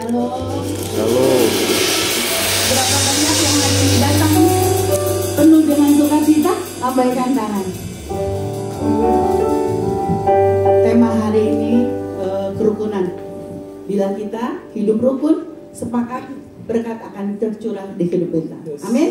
Shalom. Shalom. Berapa banyak yang hari ini datang penuh dengan sukacita? Lambaikan tangan. Tema hari ini kerukunan. Bila kita hidup rukun, sepakat berkat akan tercurah di hidup kita. Amin.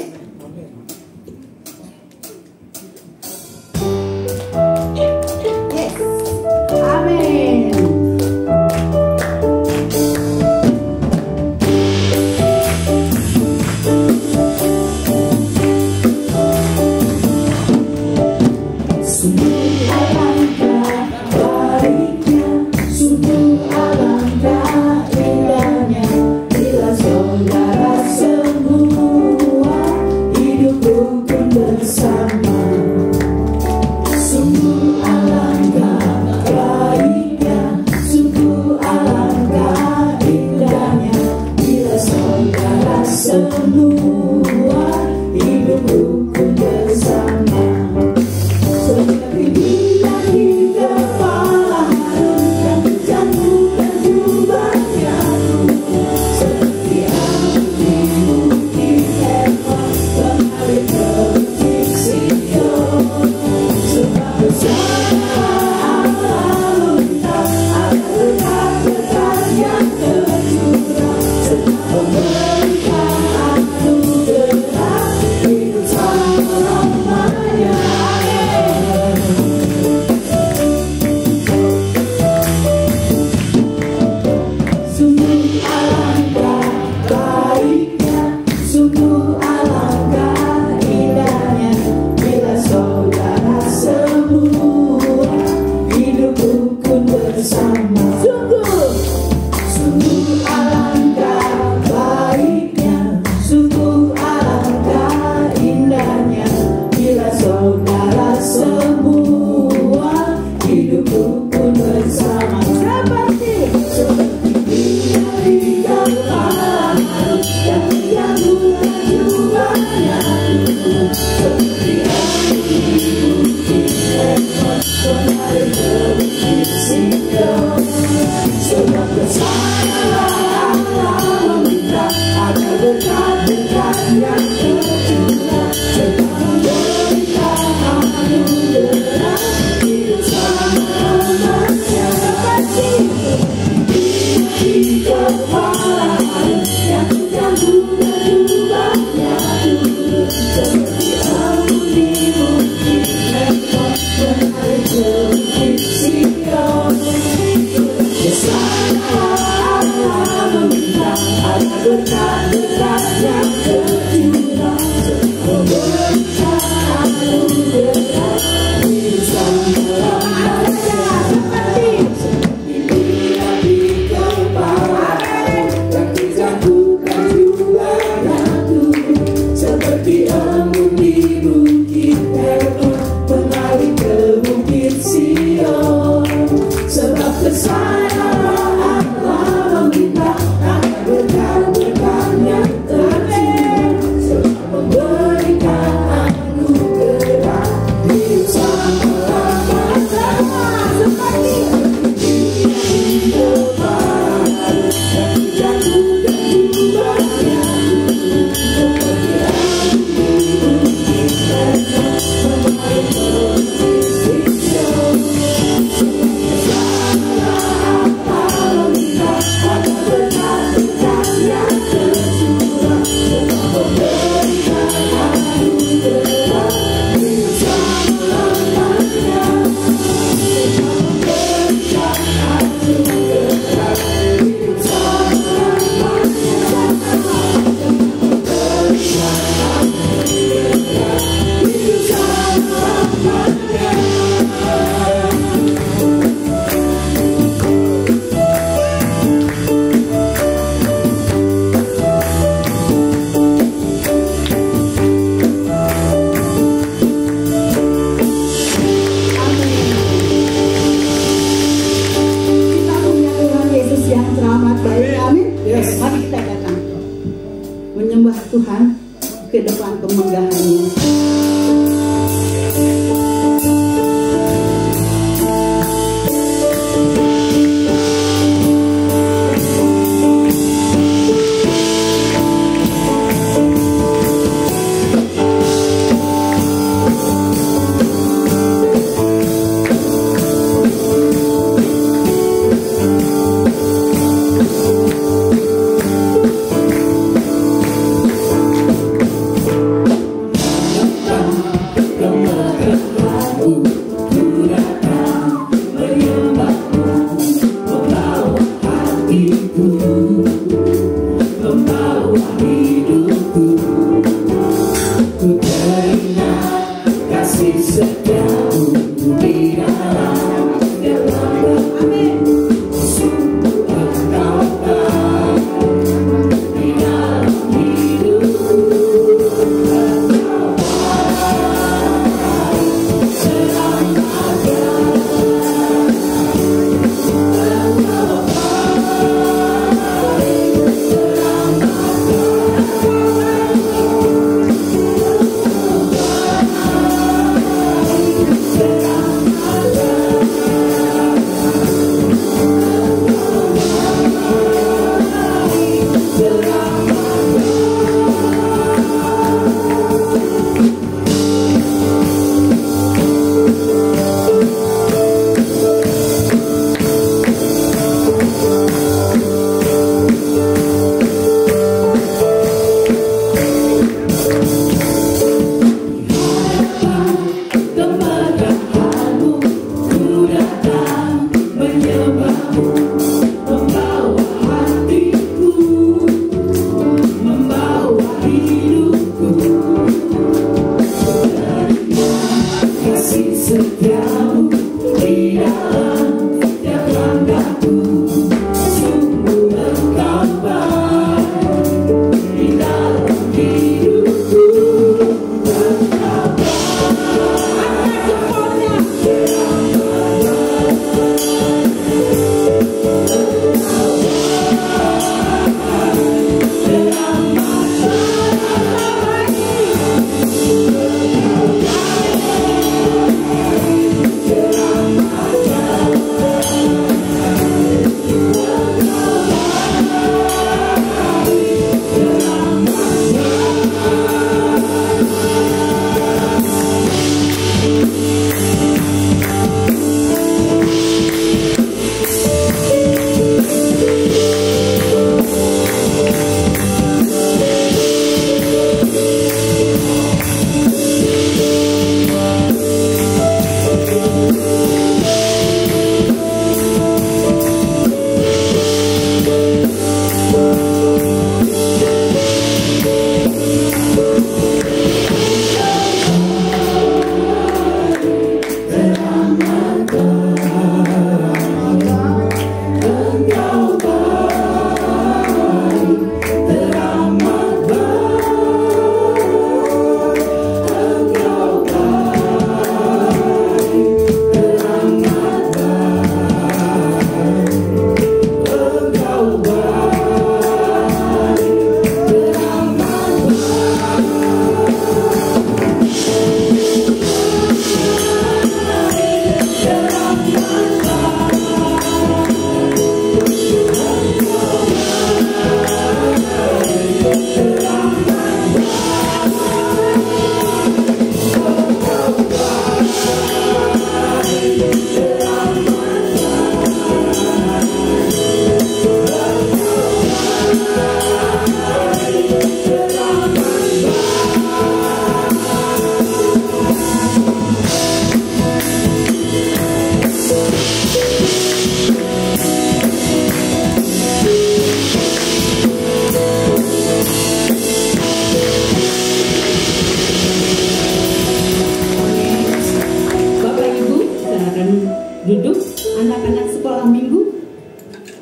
Yes. Amin. Tuhan ke depan pemenggahannya.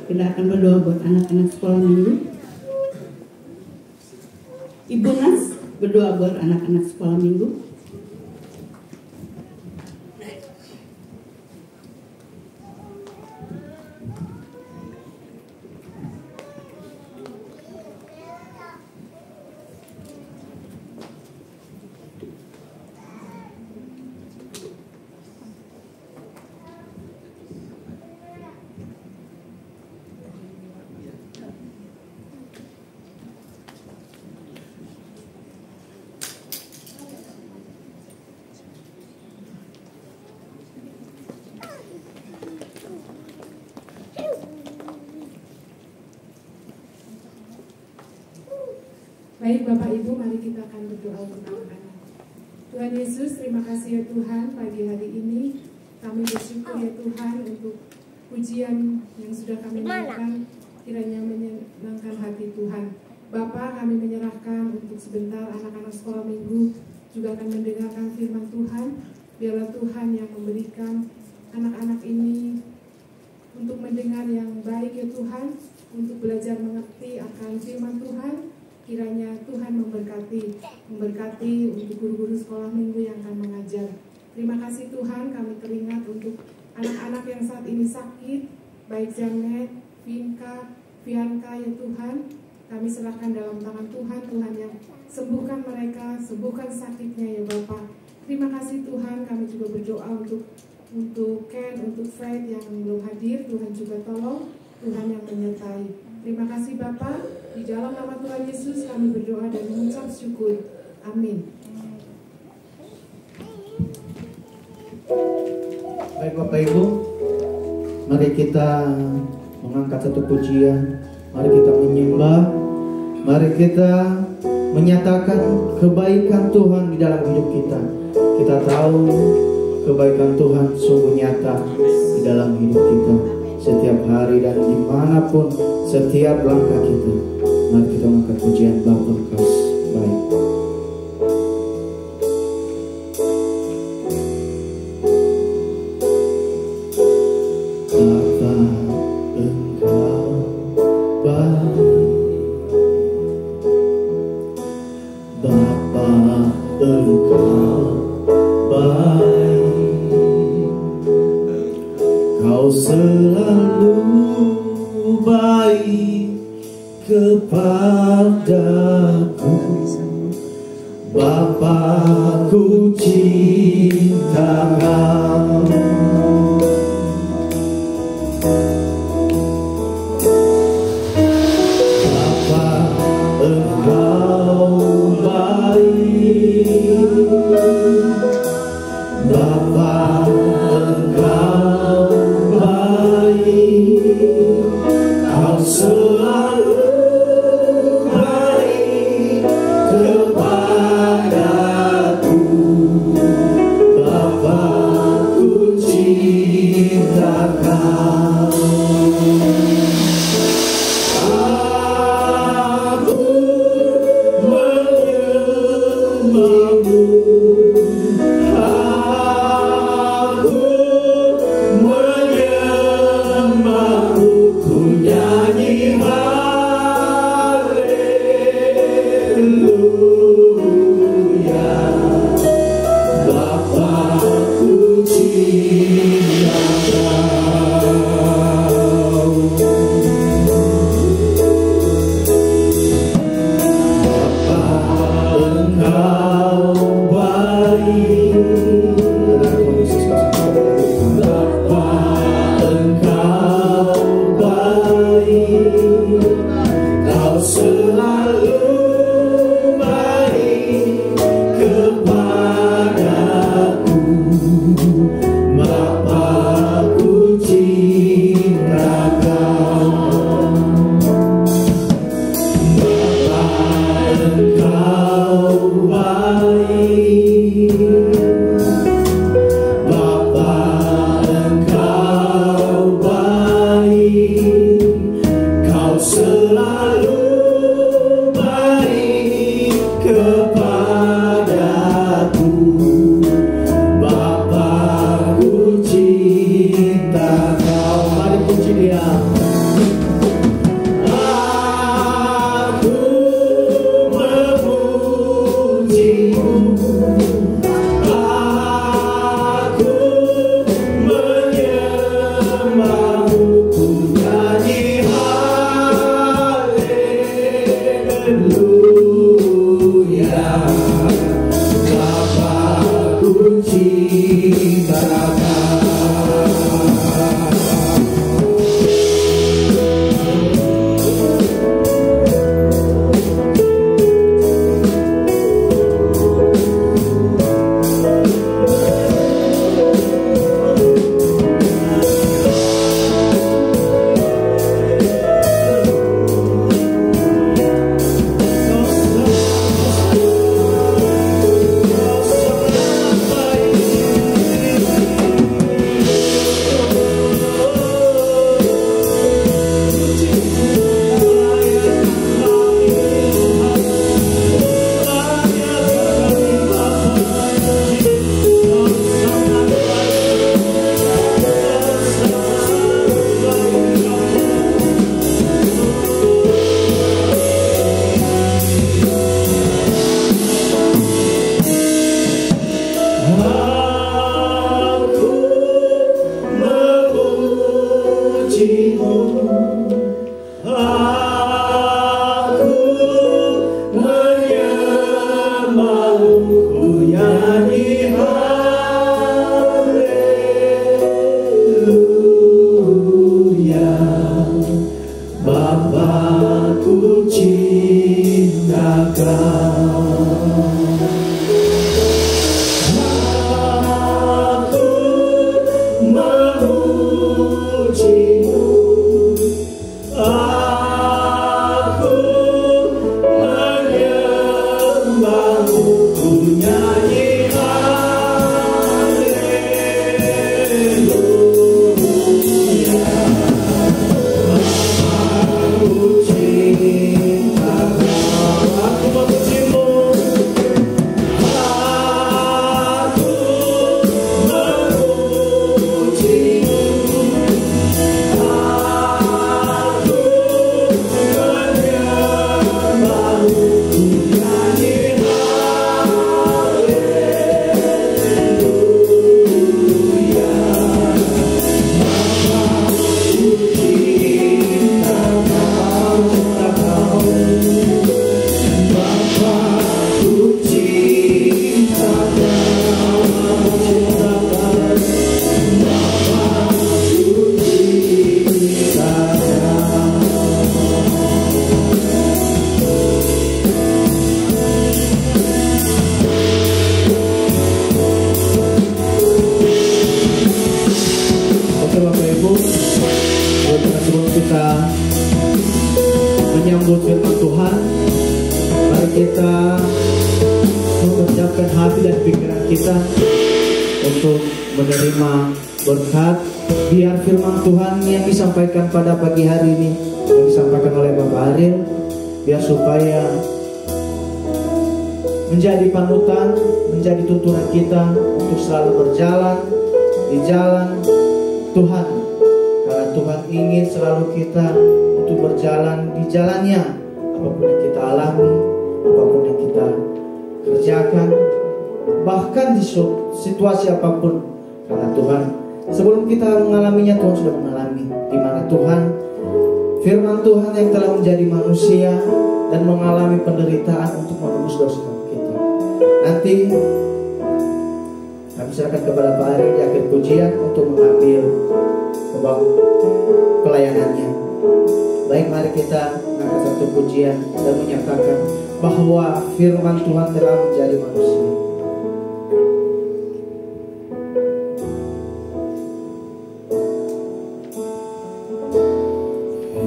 Kita akan berdoa buat anak-anak sekolah minggu. Ibu Nas berdoa buat anak-anak sekolah minggu. Baik Bapak Ibu, mari kita akan berdoa untuk anak-anak. Tuhan Yesus, terima kasih ya Tuhan, pagi hari ini kami bersyukur ya Tuhan untuk pujian yang sudah kami naikkan, kiranya menyenangkan hati Tuhan. Bapa, kami menyerahkan untuk sebentar anak-anak sekolah minggu juga akan mendengarkan firman Tuhan. Biarlah Tuhan yang memberikan anak-anak ini untuk mendengar yang baik ya Tuhan, untuk belajar mengerti akan firman Tuhan. Kiranya Tuhan memberkati untuk guru-guru sekolah minggu yang akan mengajar. Terima kasih Tuhan, kami teringat untuk anak-anak yang saat ini sakit, baik Janet, Vinka, Fianka ya Tuhan. Kami serahkan dalam tangan Tuhan, Tuhan yang sembuhkan mereka, sembuhkan sakitnya ya Bapak. Terima kasih Tuhan, kami juga berdoa untuk Ken, untuk Fred yang belum hadir, Tuhan juga tolong, Tuhan yang menyertai. Terima kasih Bapak, di dalam nama Tuhan Yesus kami berdoa dan mengucap syukur. Amin. Baik Bapak Ibu, mari kita mengangkat satu pujian, mari kita menyembah, mari kita menyatakan kebaikan Tuhan di dalam hidup kita. Kita tahu kebaikan Tuhan sungguh nyata di dalam hidup kita setiap hari dan dimanapun, setiap langkah kita. Mari kita mengangkat pujian Bapa kasih baik. Bapa Engkau baik, Bapa Engkau baik, Kau selalu baik kepadaku. Bapa, ku cinta Kau. Bapa, Engkau baik, Bapa, Engkau baik, Kau selalu baik kepadaku. Bapa, ku cinta Kau. Aku menyembahmu, aku menyembahmu, ku nyanyi haleluya. Bapa, ku cinta Kau. Bapa, Engkau baik, Bapa, Engkau baik, Kau selalu baik kepadaku. Bapa, ku cinta Kau. Bapa, Engkau baik, Bapa, Engkau baik, Kau selalu menyambut firman Tuhan. Mari kita mempersiapkan hati dan pikiran kita untuk menerima berkat. Biar firman Tuhan yang disampaikan pada pagi hari ini, yang disampaikan oleh Bapak Ariel, biar supaya menjadi panutan, menjadi tuntunan kita untuk selalu berjalan di jalan Tuhan. Karena Tuhan ingin selalu kita untuk berjalan di jalannya. Apapun yang kita alami, apapun yang kita kerjakan, bahkan di situasi apapun. Karena Tuhan, sebelum kita mengalaminya, Tuhan sudah mengalami. Di mana Tuhan, firman Tuhan yang telah menjadi manusia dan mengalami penderitaan untuk menebus dosa kita. Nanti kami serahkan kepada Pak Ari di akhir pujian untuk mengambil pelayanannya. Baik, mari kita mengangkat satu pujian dan menyatakan bahwa firman Tuhan telah menjadi manusia.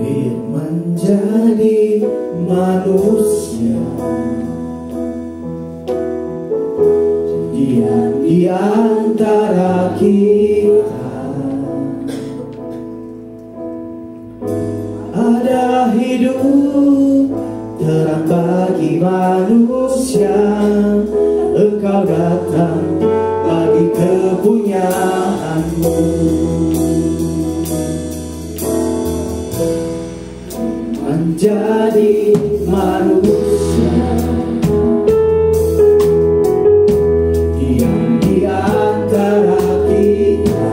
Firman jadi manusia, diam di antara kita. Ada hidup terang bagi manusia. Engkau datang bagi kepunyaanmu. Menjadi manusia, diam di antara kita.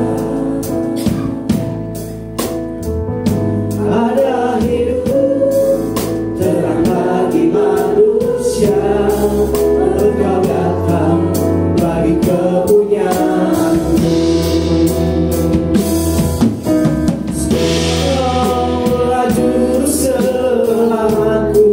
Ada hidup terang bagi manusia. Engkau datang bagi kepunyaanmu. Kaulah juru selamatku,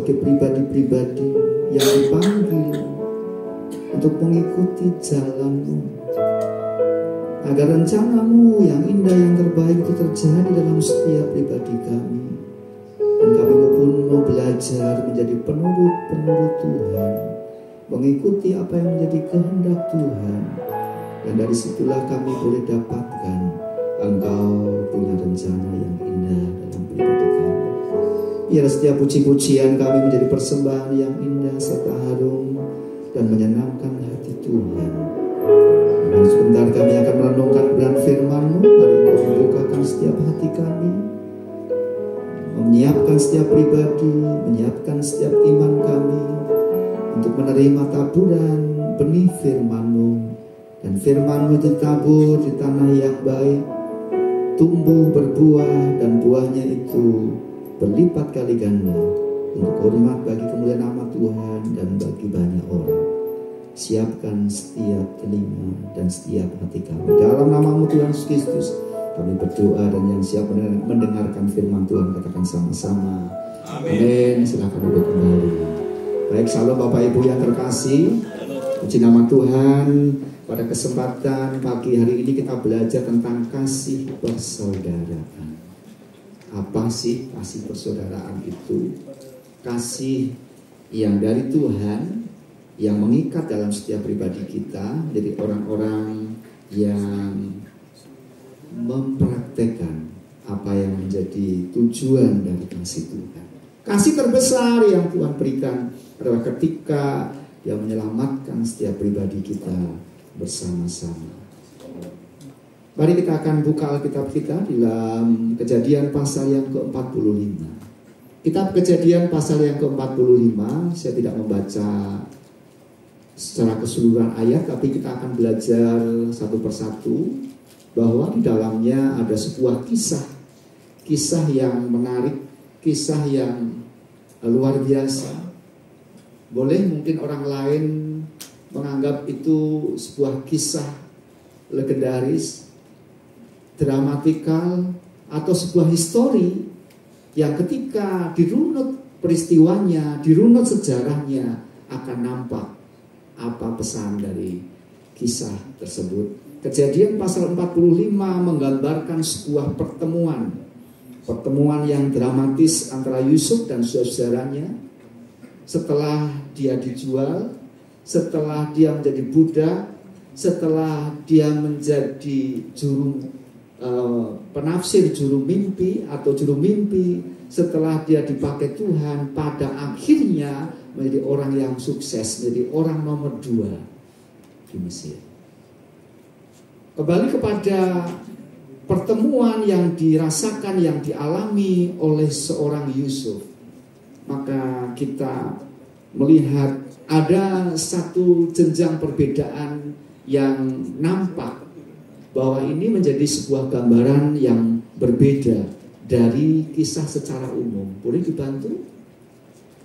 sebagai pribadi-pribadi yang dipanggil untuk mengikuti jalan-Mu, agar rencana-Mu yang indah, yang terbaik itu terjadi dalam setiap pribadi kami. Dan kami pun mau belajar menjadi penurut-penurut Tuhan, mengikuti apa yang menjadi kehendak Tuhan. Dan dari situlah kami boleh dapatkan Engkau punya rencana yang indah dalam pribadi kami. Biar setiap puji-pujian kami menjadi persembahan yang indah serta harum dan menyenangkan hati Tuhan. Dan sebentar kami akan merenungkan kebenaran firman-Mu. Mari Engkau membukakan setiap hati kami, menyiapkan setiap pribadi, menyiapkan setiap iman kami untuk menerima taburan benih firman-Mu. Dan firman-Mu ditabur di tanah yang baik, tumbuh berbuah, dan buahnya itu berlipat kali ganda untuk hormat bagi kemuliaan nama Tuhan dan bagi banyak orang. Siapkan setiap telinga dan setiap hati kami. Dalam nama-Mu Tuhan Yesus Kristus kami berdoa, dan yang siap mendengarkan firman Tuhan katakan sama-sama amin. Silakan duduk kembali. Baik, salam Bapak Ibu yang terkasih, puji nama Tuhan. Pada kesempatan pagi hari ini kita belajar tentang kasih persaudaraan. Apa sih kasih persaudaraan itu? Kasih yang dari Tuhan, yang mengikat dalam setiap pribadi kita, jadi orang-orang yang mempraktekkan apa yang menjadi tujuan dari kasih Tuhan. Kasih terbesar yang Tuhan berikan adalah ketika Dia menyelamatkan setiap pribadi kita bersama-sama. Mari kita akan buka Alkitab kita di dalam Kejadian pasal yang ke-45. Kitab Kejadian pasal yang ke-45, saya tidak membaca secara keseluruhan ayat, tapi kita akan belajar satu persatu, bahwa di dalamnya ada sebuah kisah yang menarik, kisah yang luar biasa. Boleh mungkin orang lain menganggap itu sebuah kisah legendaris, dramatikal, atau sebuah histori yang ketika dirunut peristiwanya, dirunut sejarahnya, akan nampak apa pesan dari kisah tersebut. Kejadian pasal 45 menggambarkan sebuah pertemuan yang dramatis antara Yusuf dan saudara-saudaranya. Setelah dia dijual, setelah dia menjadi budak, setelah dia menjadi penafsir juru mimpi atau juru mimpi, setelah dia dipakai Tuhan, pada akhirnya menjadi orang yang sukses, menjadi orang nomor 2 di Mesir. Kembali kepada pertemuan yang dirasakan, yang dialami oleh seorang Yusuf, maka kita melihat ada satu jenjang perbedaan yang nampak, bahwa ini menjadi sebuah gambaran yang berbeda dari kisah secara umum. Boleh dibantu?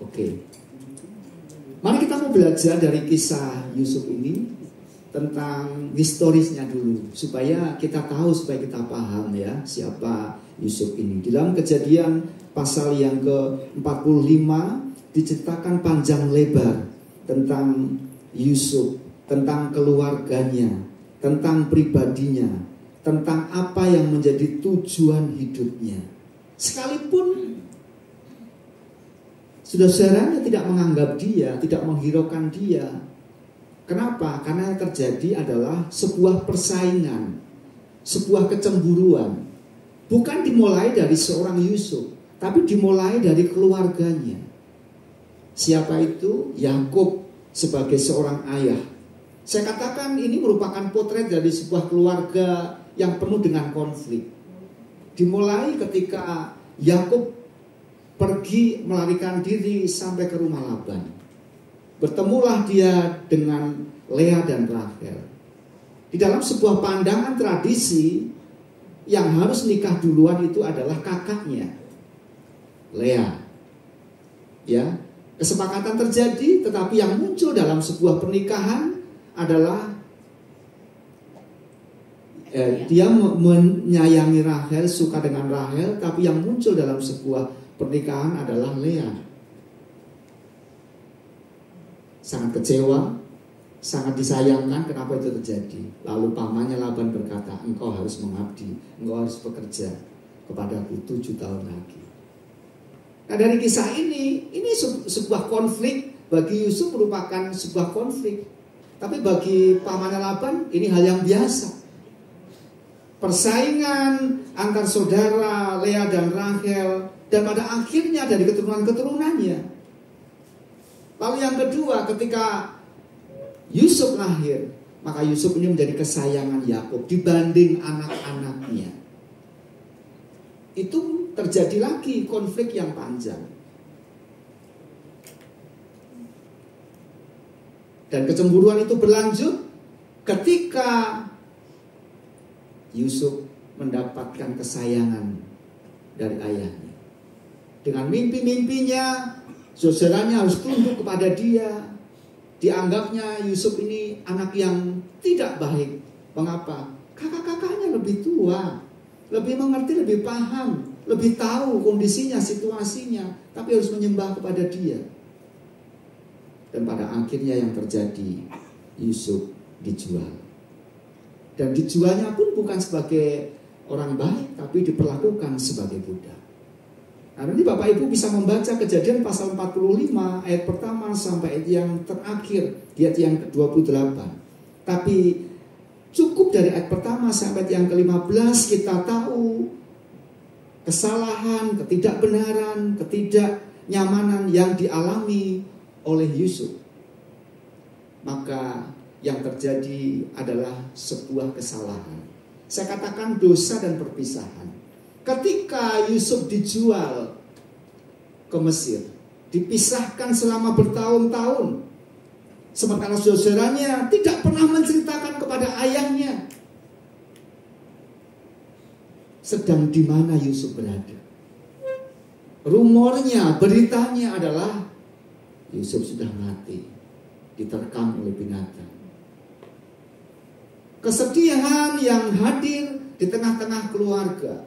Oke. Mari kita mau belajar dari kisah Yusuf ini tentang historisnya dulu, supaya kita tahu, supaya kita paham ya siapa Yusuf ini. Di dalam Kejadian pasal yang ke-45 diceritakan panjang lebar tentang Yusuf, tentang keluarganya, tentang pribadinya, tentang apa yang menjadi tujuan hidupnya. Sekalipun saudara-saudaranya tidak menganggap dia, tidak menghiraukan dia. Kenapa? Karena yang terjadi adalah sebuah persaingan, sebuah kecemburuan. Bukan dimulai dari seorang Yusuf, tapi dimulai dari keluarganya. Siapa itu? Yakub sebagai seorang ayah. Saya katakan ini merupakan potret dari sebuah keluarga yang penuh dengan konflik. Dimulai ketika Yakub pergi melarikan diri sampai ke rumah Laban. Bertemulah dia dengan Lea dan Rachel. Di dalam sebuah pandangan tradisi, yang harus nikah duluan itu adalah kakaknya, Lea. Ya, kesepakatan terjadi, tetapi yang muncul dalam sebuah pernikahan adalah dia menyayangi Rachel, suka dengan Rachel, tapi yang muncul dalam sebuah pernikahan adalah Lea. sangat kecewa, sangat disayangkan kenapa itu terjadi. Lalu pamannya Laban berkata, engkau harus mengabdi, engkau harus bekerja kepadaku 7 tahun lagi. Nah, dari kisah ini sebuah konflik. Bagi Yusuf merupakan sebuah konflik. Tapi bagi pamannya Laban ini hal yang biasa. Persaingan antar saudara Lea dan Rahel, dan pada akhirnya dari keturunan-keturunannya. Lalu yang kedua, ketika Yusuf lahir, maka Yusuf ini menjadi kesayangan Yakub dibanding anak-anaknya. Itu terjadi lagi konflik yang panjang. Dan kecemburuan itu berlanjut ketika Yusuf mendapatkan kesayangan dari ayahnya. Dengan mimpi-mimpinya, saudaranya harus tunduk kepada dia. Dianggapnya Yusuf ini anak yang tidak baik. Mengapa? Kakak-kakaknya lebih tua, lebih mengerti, lebih paham, lebih tahu kondisinya, situasinya, tapi harus menyembah kepada dia. Dan pada akhirnya yang terjadi, Yusuf dijual. Dan dijualnya pun bukan sebagai orang baik, tapi diperlakukan sebagai budak. Nah, nanti Bapak Ibu bisa membaca Kejadian pasal 45 ayat pertama sampai ayat yang terakhir, di ayat yang ke-28. Tapi cukup dari ayat pertama sampai ayat yang ke-15 kita tahu kesalahan, ketidakbenaran, ketidaknyamanan yang dialami oleh Yusuf. Maka yang terjadi adalah sebuah kesalahan. Saya katakan dosa dan perpisahan. Ketika Yusuf dijual ke Mesir, dipisahkan selama bertahun-tahun, sementara saudaranya tidak pernah menceritakan kepada ayahnya sedang di mana Yusuf berada. Rumornya, beritanya adalah Yusuf sudah mati, diterkam oleh binatang. Kesedihan yang hadir di tengah-tengah keluarga.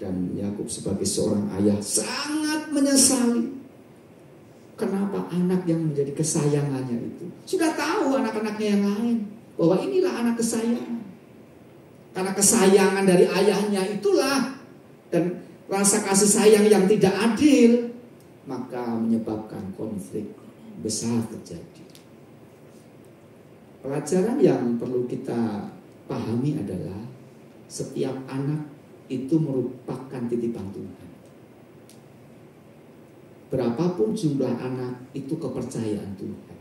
Dan Yakub sebagai seorang ayah sangat menyesali. Kenapa anak yang menjadi kesayangannya itu sudah tahu anak-anaknya yang lain bahwa inilah anak kesayangan. Karena kesayangan dari ayahnya itulah, dan rasa kasih sayang yang tidak adil, maka menyebabkan konflik besar terjadi. Pelajaran yang perlu kita pahami adalah setiap anak itu merupakan titipan Tuhan. Berapapun jumlah anak, itu kepercayaan Tuhan.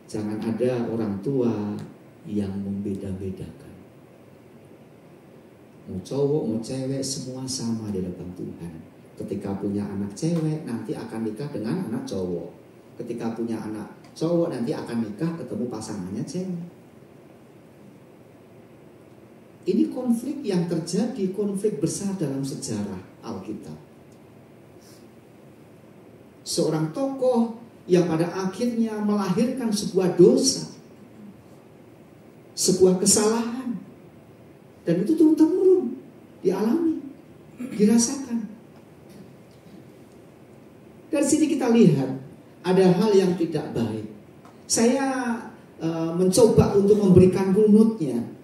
Jangan ada orang tua yang membeda-bedakan. Mau cowok, mau cewek, semua sama di depan Tuhan. Ketika punya anak cewek, nanti akan nikah dengan anak cowok. Ketika punya anak cowok, nanti akan nikah ketemu pasangannya cewek. Ini konflik yang terjadi, konflik besar dalam sejarah Alkitab. Seorang tokoh yang pada akhirnya melahirkan sebuah dosa, sebuah kesalahan, dan itu turun-temurun dialami, dirasakan. Dari sini kita lihat ada hal yang tidak baik. Saya mencoba untuk memberikan runutnya.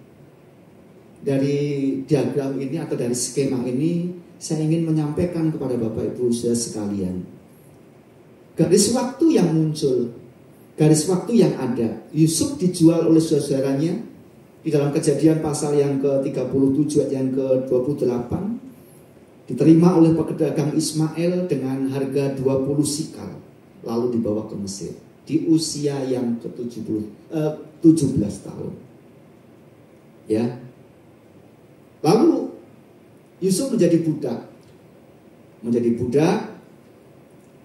Dari diagram ini atau dari skema ini, saya ingin menyampaikan kepada Bapak Ibu saudara sekalian. Garis waktu yang muncul, garis waktu yang ada. Yusuf dijual oleh saudaranya di dalam Kejadian pasal yang ke-37 ayat yang ke-28. Diterima oleh pedagang Ismail dengan harga 20 sikal, lalu dibawa ke Mesir di usia yang ke-17 tahun. Ya. Lalu Yusuf menjadi budak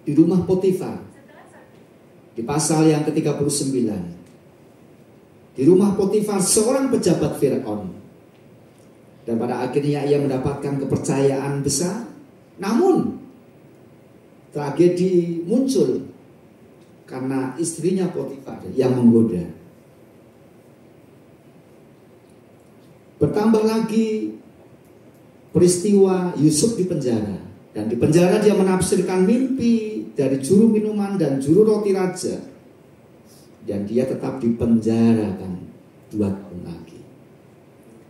di rumah Potifar. Di pasal yang ke-39. Di rumah Potifar seorang pejabat Firaun. Dan pada akhirnya ia mendapatkan kepercayaan besar. Namun tragedi muncul karena istrinya Potifar yang menggoda. Bertambah lagi peristiwa Yusuf di penjara. Dan di penjara dia menafsirkan mimpi dari juru minuman dan juru roti raja. Dan dia tetap dipenjarakan 2 tahun lagi.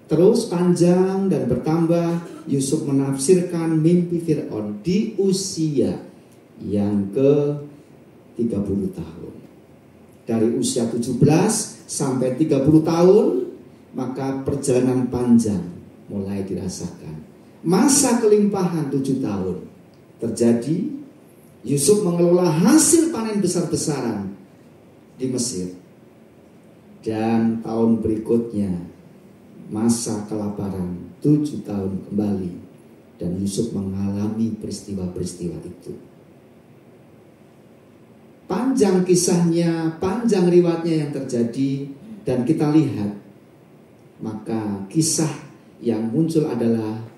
Terus panjang dan bertambah, Yusuf menafsirkan mimpi Fir'aun di usia yang ke-30 tahun. Dari usia 17 sampai 30 tahun, maka perjalanan panjang mulai dirasakan. Masa kelimpahan 7 tahun terjadi. Yusuf mengelola hasil panen besar-besaran di Mesir. Dan tahun berikutnya masa kelaparan 7 tahun kembali. Dan Yusuf mengalami peristiwa-peristiwa itu. Panjang kisahnya, panjang riwayatnya yang terjadi. Dan kita lihat, maka kisah yang muncul adalah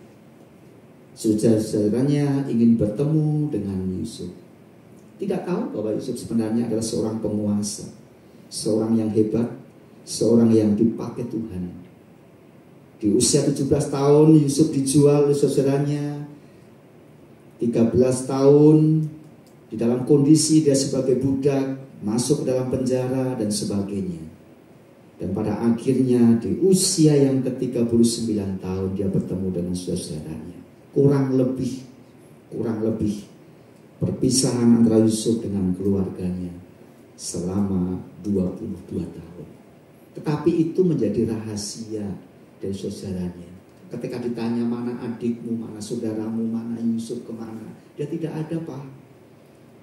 saudara-saudaranya ingin bertemu dengan Yusuf. Tidak tahu bahwa Yusuf sebenarnya adalah seorang penguasa, seorang yang hebat, seorang yang dipakai Tuhan. Di usia 17 tahun Yusuf dijual oleh saudaranya. 13 tahun di dalam kondisi dia sebagai budak, masuk ke dalam penjara dan sebagainya. Dan pada akhirnya di usia yang ke-39 tahun dia bertemu dengan saudaranya. Kurang lebih perpisahan antara Yusuf dengan keluarganya selama 22 tahun. Tetapi itu menjadi rahasia dari saudaranya. Ketika ditanya mana adikmu, mana saudaramu, mana Yusuf kemana, dia tidak ada, Pak.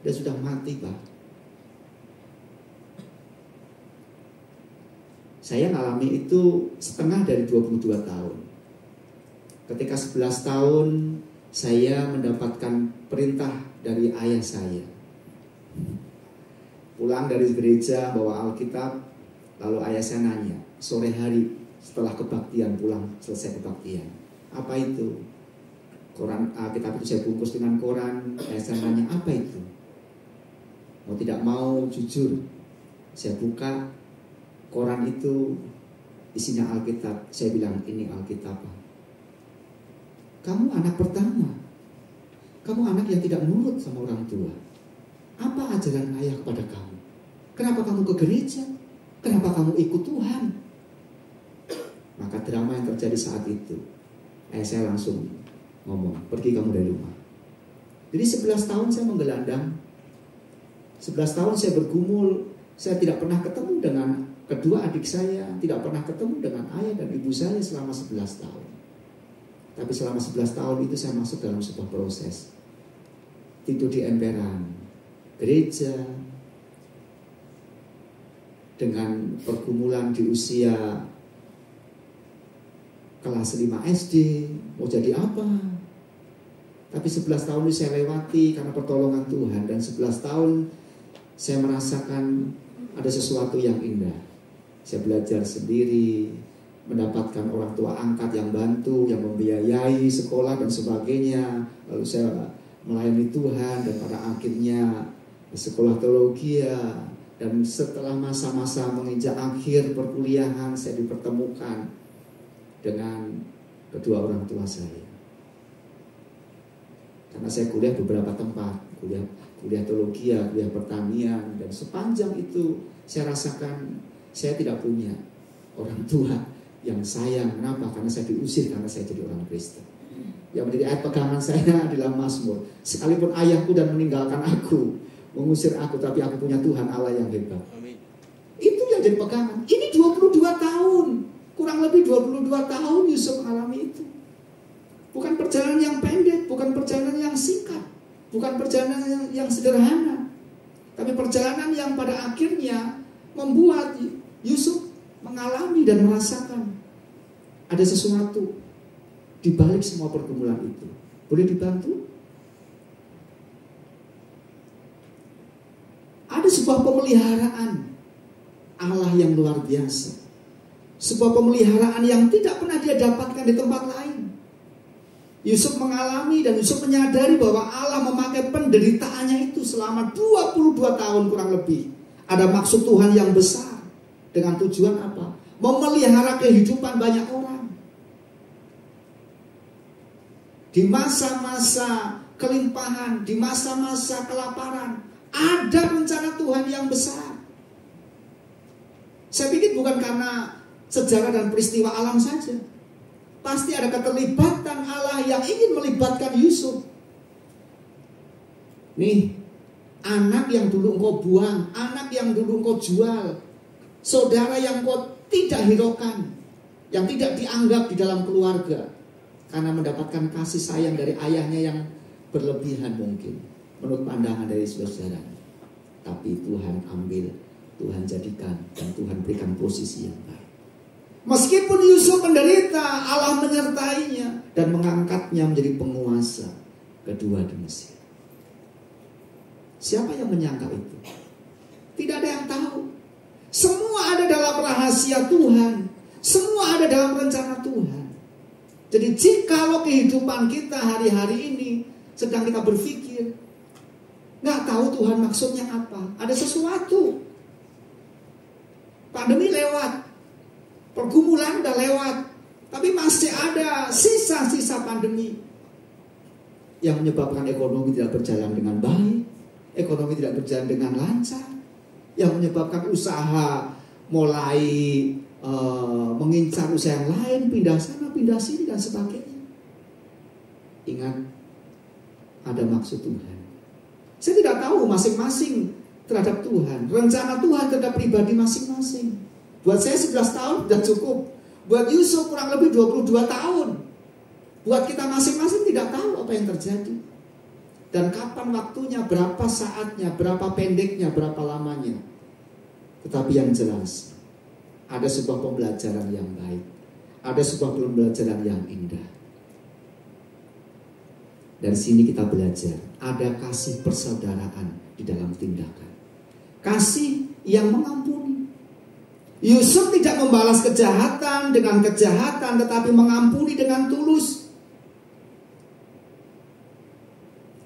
Dia sudah mati, Pak. Saya ngalami itu setengah dari 22 tahun. Ketika 11 tahun saya mendapatkan perintah dari ayah saya. Pulang dari gereja bawa Alkitab, lalu ayah saya nanya, sore hari setelah kebaktian, pulang selesai kebaktian, apa itu? Koran Alkitab itu saya bungkus dengan koran. Ayah saya nanya, apa itu? Mau tidak mau jujur, saya buka koran itu, isinya Alkitab. Saya bilang, ini Alkitab, Pak. Kamu anak pertama. Kamu anak yang tidak nurut sama orang tua. Apa ajaran ayah kepada kamu? Kenapa kamu ke gereja? Kenapa kamu ikut Tuhan? Maka drama yang terjadi saat itu, ayah saya langsung ngomong, pergi kamu dari rumah. Jadi 11 tahun saya menggelandang. 11 tahun saya bergumul. Saya tidak pernah ketemu dengan kedua adik saya. Tidak pernah ketemu dengan ayah dan ibu saya selama 11 tahun. Tapi selama 11 tahun itu saya masuk dalam sebuah proses. Tidur di emperan gereja, dengan pergumulan di usia kelas 5 SD, mau jadi apa? Tapi 11 tahun itu saya lewati karena pertolongan Tuhan. Dan 11 tahun saya merasakan ada sesuatu yang indah. Saya belajar sendiri, mendapatkan orang tua angkat yang bantu, yang membiayai sekolah dan sebagainya. Lalu saya melayani Tuhan dan pada akhirnya sekolah teologi. Dan setelah masa-masa menginjak akhir perkuliahan, saya dipertemukan dengan kedua orang tua saya. Karena saya kuliah beberapa tempat, kuliah teologi, kuliah pertanian, dan sepanjang itu saya rasakan saya tidak punya orang tua yang sayang. Kenapa? Karena saya diusir karena saya jadi orang Kristen. Yang menjadi ayat pegangan saya adalah Mazmur. Sekalipun ayahku dan meninggalkan aku, mengusir aku, tapi aku punya Tuhan Allah yang hebat. Amin. Itu yang jadi pegangan. Ini 22 tahun, kurang lebih 22 tahun Yusuf alami itu. Bukan perjalanan yang pendek, bukan perjalanan yang singkat, bukan perjalanan yang sederhana, tapi perjalanan yang pada akhirnya membuat Yusuf mengalami dan merasakan ada sesuatu di balik semua pergumulan itu. Boleh dibantu? Ada sebuah pemeliharaan Allah yang luar biasa. Sebuah pemeliharaan yang tidak pernah dia dapatkan di tempat lain. Yusuf mengalami dan Yusuf menyadari bahwa Allah memakai penderitaannya itu selama 22 tahun kurang lebih. Ada maksud Tuhan yang besar. Dengan tujuan apa? Memelihara kehidupan banyak orang. Di masa-masa kelimpahan, di masa-masa kelaparan, ada rencana Tuhan yang besar. Saya pikir bukan karena sejarah dan peristiwa alam saja. Pasti ada keterlibatan Allah yang ingin melibatkan Yusuf. Nih, anak yang dulu engkau buang, anak yang dulu engkau jual, saudara yang engkau tidak hiraukan, yang tidak dianggap di dalam keluarga, karena mendapatkan kasih sayang dari ayahnya yang berlebihan mungkin menurut pandangan dari saudara. Tapi Tuhan ambil, Tuhan jadikan, dan Tuhan berikan posisi yang baik. Meskipun Yusuf menderita, Allah menyertainya dan mengangkatnya menjadi penguasa kedua di Mesir. Siapa yang menyangka itu? Tidak ada yang tahu. Semua ada dalam rahasia Tuhan. Semua ada dalam rencana Tuhan. Jadi jikalau kehidupan kita hari-hari ini sedang kita berpikir, nggak tahu Tuhan maksudnya apa, ada sesuatu. Pandemi lewat, pergumulan udah lewat, tapi masih ada sisa-sisa pandemi yang menyebabkan ekonomi tidak berjalan dengan baik, ekonomi tidak berjalan dengan lancar, yang menyebabkan usaha mulai mengincar usaha yang lain, pindah sana, pindah sini, dan sebagainya. Ingat, ada maksud Tuhan. Saya tidak tahu masing-masing terhadap Tuhan, rencana Tuhan terhadap pribadi masing-masing. Buat saya 11 tahun sudah cukup. Buat Yusuf kurang lebih 22 tahun. Buat kita masing-masing tidak tahu apa yang terjadi. Dan kapan waktunya, berapa saatnya, berapa pendeknya, berapa lamanya. Tetapi yang jelas, ada sebuah pembelajaran yang baik. Ada sebuah pembelajaran yang indah. Dari sini kita belajar, ada kasih persaudaraan di dalam tindakan. Kasih yang mengampuni. Yusuf tidak membalas kejahatan dengan kejahatan, tetapi mengampuni dengan tulus.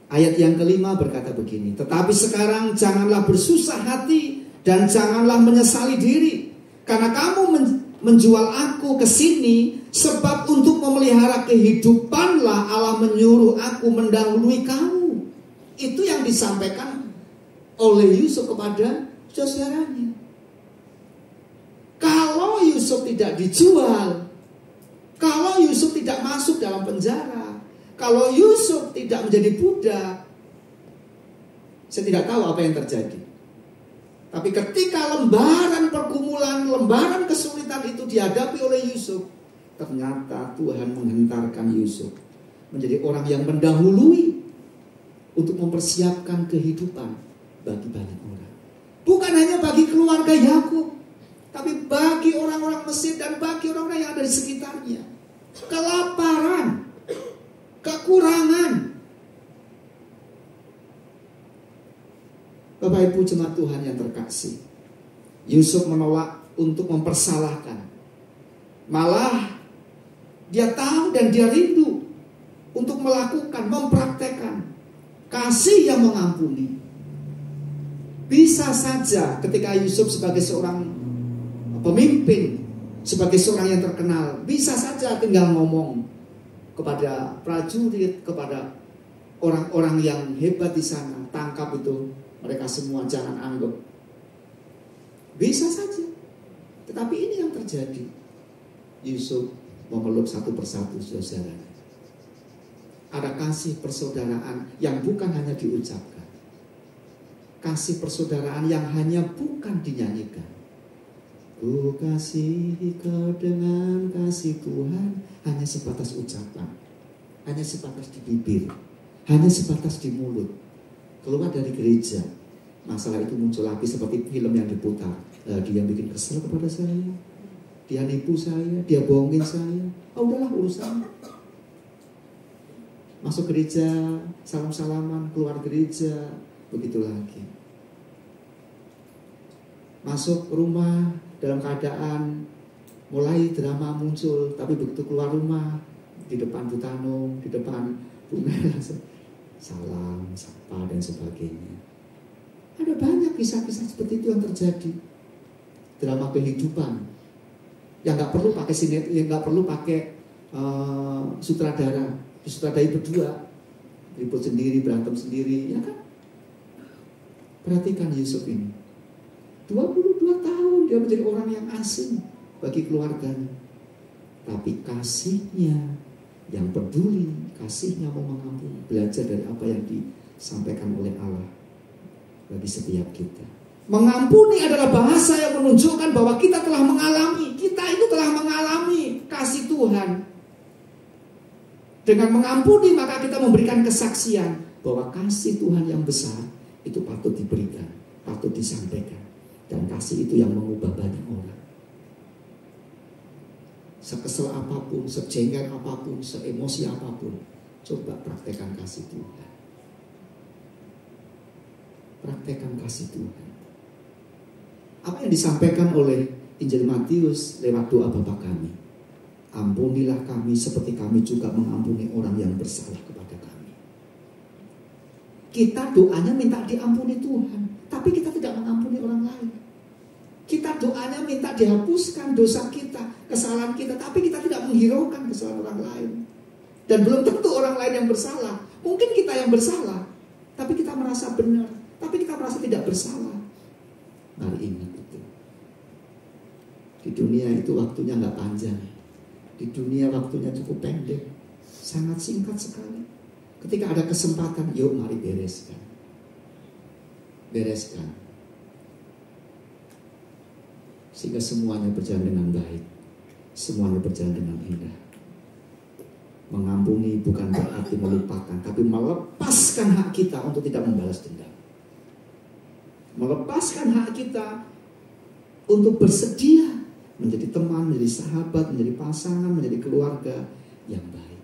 Ayat yang kelima berkata begini, tetapi sekarang janganlah bersusah hati dan janganlah menyesali diri, karena kamu menjual aku ke sini, sebab untuk memelihara kehidupanlah Allah menyuruh aku mendahului kamu. Itu yang disampaikan oleh Yusuf kepada saudaranya. Kalau Yusuf tidak dijual, kalau Yusuf tidak masuk dalam penjara, kalau Yusuf tidak menjadi budak, saya tidak tahu apa yang terjadi. Tapi ketika lembaran pergumulan, lembaran kesulitan itu dihadapi oleh Yusuf, ternyata Tuhan menghentarkan Yusuf menjadi orang yang mendahului untuk mempersiapkan kehidupan bagi banyak orang. Bukan hanya bagi keluarga Yakub, tapi bagi orang-orang Mesir dan bagi orang-orang yang ada di sekitarnya. Kelaparan, kekurangan. Bapak Ibu jemaat Tuhan yang terkasih, Yusuf menolak untuk mempersalahkan. Malah dia tahu dan dia rindu untuk melakukan, mempraktekkan kasih yang mengampuni. Bisa saja ketika Yusuf sebagai seorang pemimpin, sebagai seorang yang terkenal, bisa saja tinggal ngomong kepada prajurit, kepada orang-orang yang hebat di sana, tangkap itu mereka semua, jangan anggap. Bisa saja. Tetapi ini yang terjadi. Yusuf memeluk satu persatu saudara. Ada kasih persaudaraan yang bukan hanya diucapkan. Kasih persaudaraan yang hanya bukan dinyanyikan. Ku kasihi kau dengan kasih Tuhan, hanya sebatas ucapan, hanya sebatas di bibir, hanya sebatas di mulut. Keluar dari gereja, masalah itu muncul lagi seperti film yang diputar. Dia bikin kesel kepada saya, dia nipu saya, dia bohongin saya. Udahlah urusan. Masuk gereja, salam-salaman, keluar gereja, begitu lagi. Masuk rumah dalam keadaan mulai drama muncul, tapi begitu keluar rumah, di depan Bu Tanung, di depan Bu Mela, salam, sapa, dan sebagainya. Ada banyak kisah-kisah seperti itu yang terjadi. Drama kehidupan yang nggak perlu pakai sinetron, yang nggak perlu pakai sutradara, disutradai berdua, ribut sendiri, berantem sendiri, ya kan? Perhatikan Yusuf ini. 22 tahun dia menjadi orang yang asing bagi keluarganya. Tapi kasihnya yang peduli, kasihnya mau mengampuni, belajar dari apa yang disampaikan oleh Allah bagi setiap kita. Mengampuni adalah bahasa yang menunjukkan bahwa kita telah mengalami, kita itu telah mengalami kasih Tuhan. Dengan mengampuni maka kita memberikan kesaksian bahwa kasih Tuhan yang besar itu patut diberikan, patut disampaikan. Dan kasih itu yang mengubah banyak orang. Sekesel apapun, sejengkel apapun, seemosi apapun, coba praktekkan kasih Tuhan. Praktekkan kasih Tuhan. Apa yang disampaikan oleh Injil Matius lewat doa Bapa kami? Ampunilah kami seperti kami juga mengampuni orang yang bersalah kepada kami. Kita doanya minta diampuni Tuhan, tapi kita tidak mengampuni orang lain. Kita doanya minta dihapuskan dosa kita, kesalahan kita, tapi kita tidak menghiraukan kesalahan orang lain. Dan belum tentu orang lain yang bersalah. Mungkin kita yang bersalah, tapi kita merasa benar, tapi kita merasa tidak bersalah. Mari ingat itu. Di dunia itu waktunya nggak panjang. Di dunia waktunya cukup pendek, sangat singkat sekali. Ketika ada kesempatan, yuk mari bereskan. Bereskan. Sehingga semuanya berjalan dengan baik. Semuanya berjalan dengan indah. Mengampuni bukan berarti melupakan, tapi melepaskan hak kita untuk tidak membalas dendam. Melepaskan hak kita untuk bersedia menjadi teman, menjadi sahabat, menjadi pasangan, menjadi keluarga yang baik.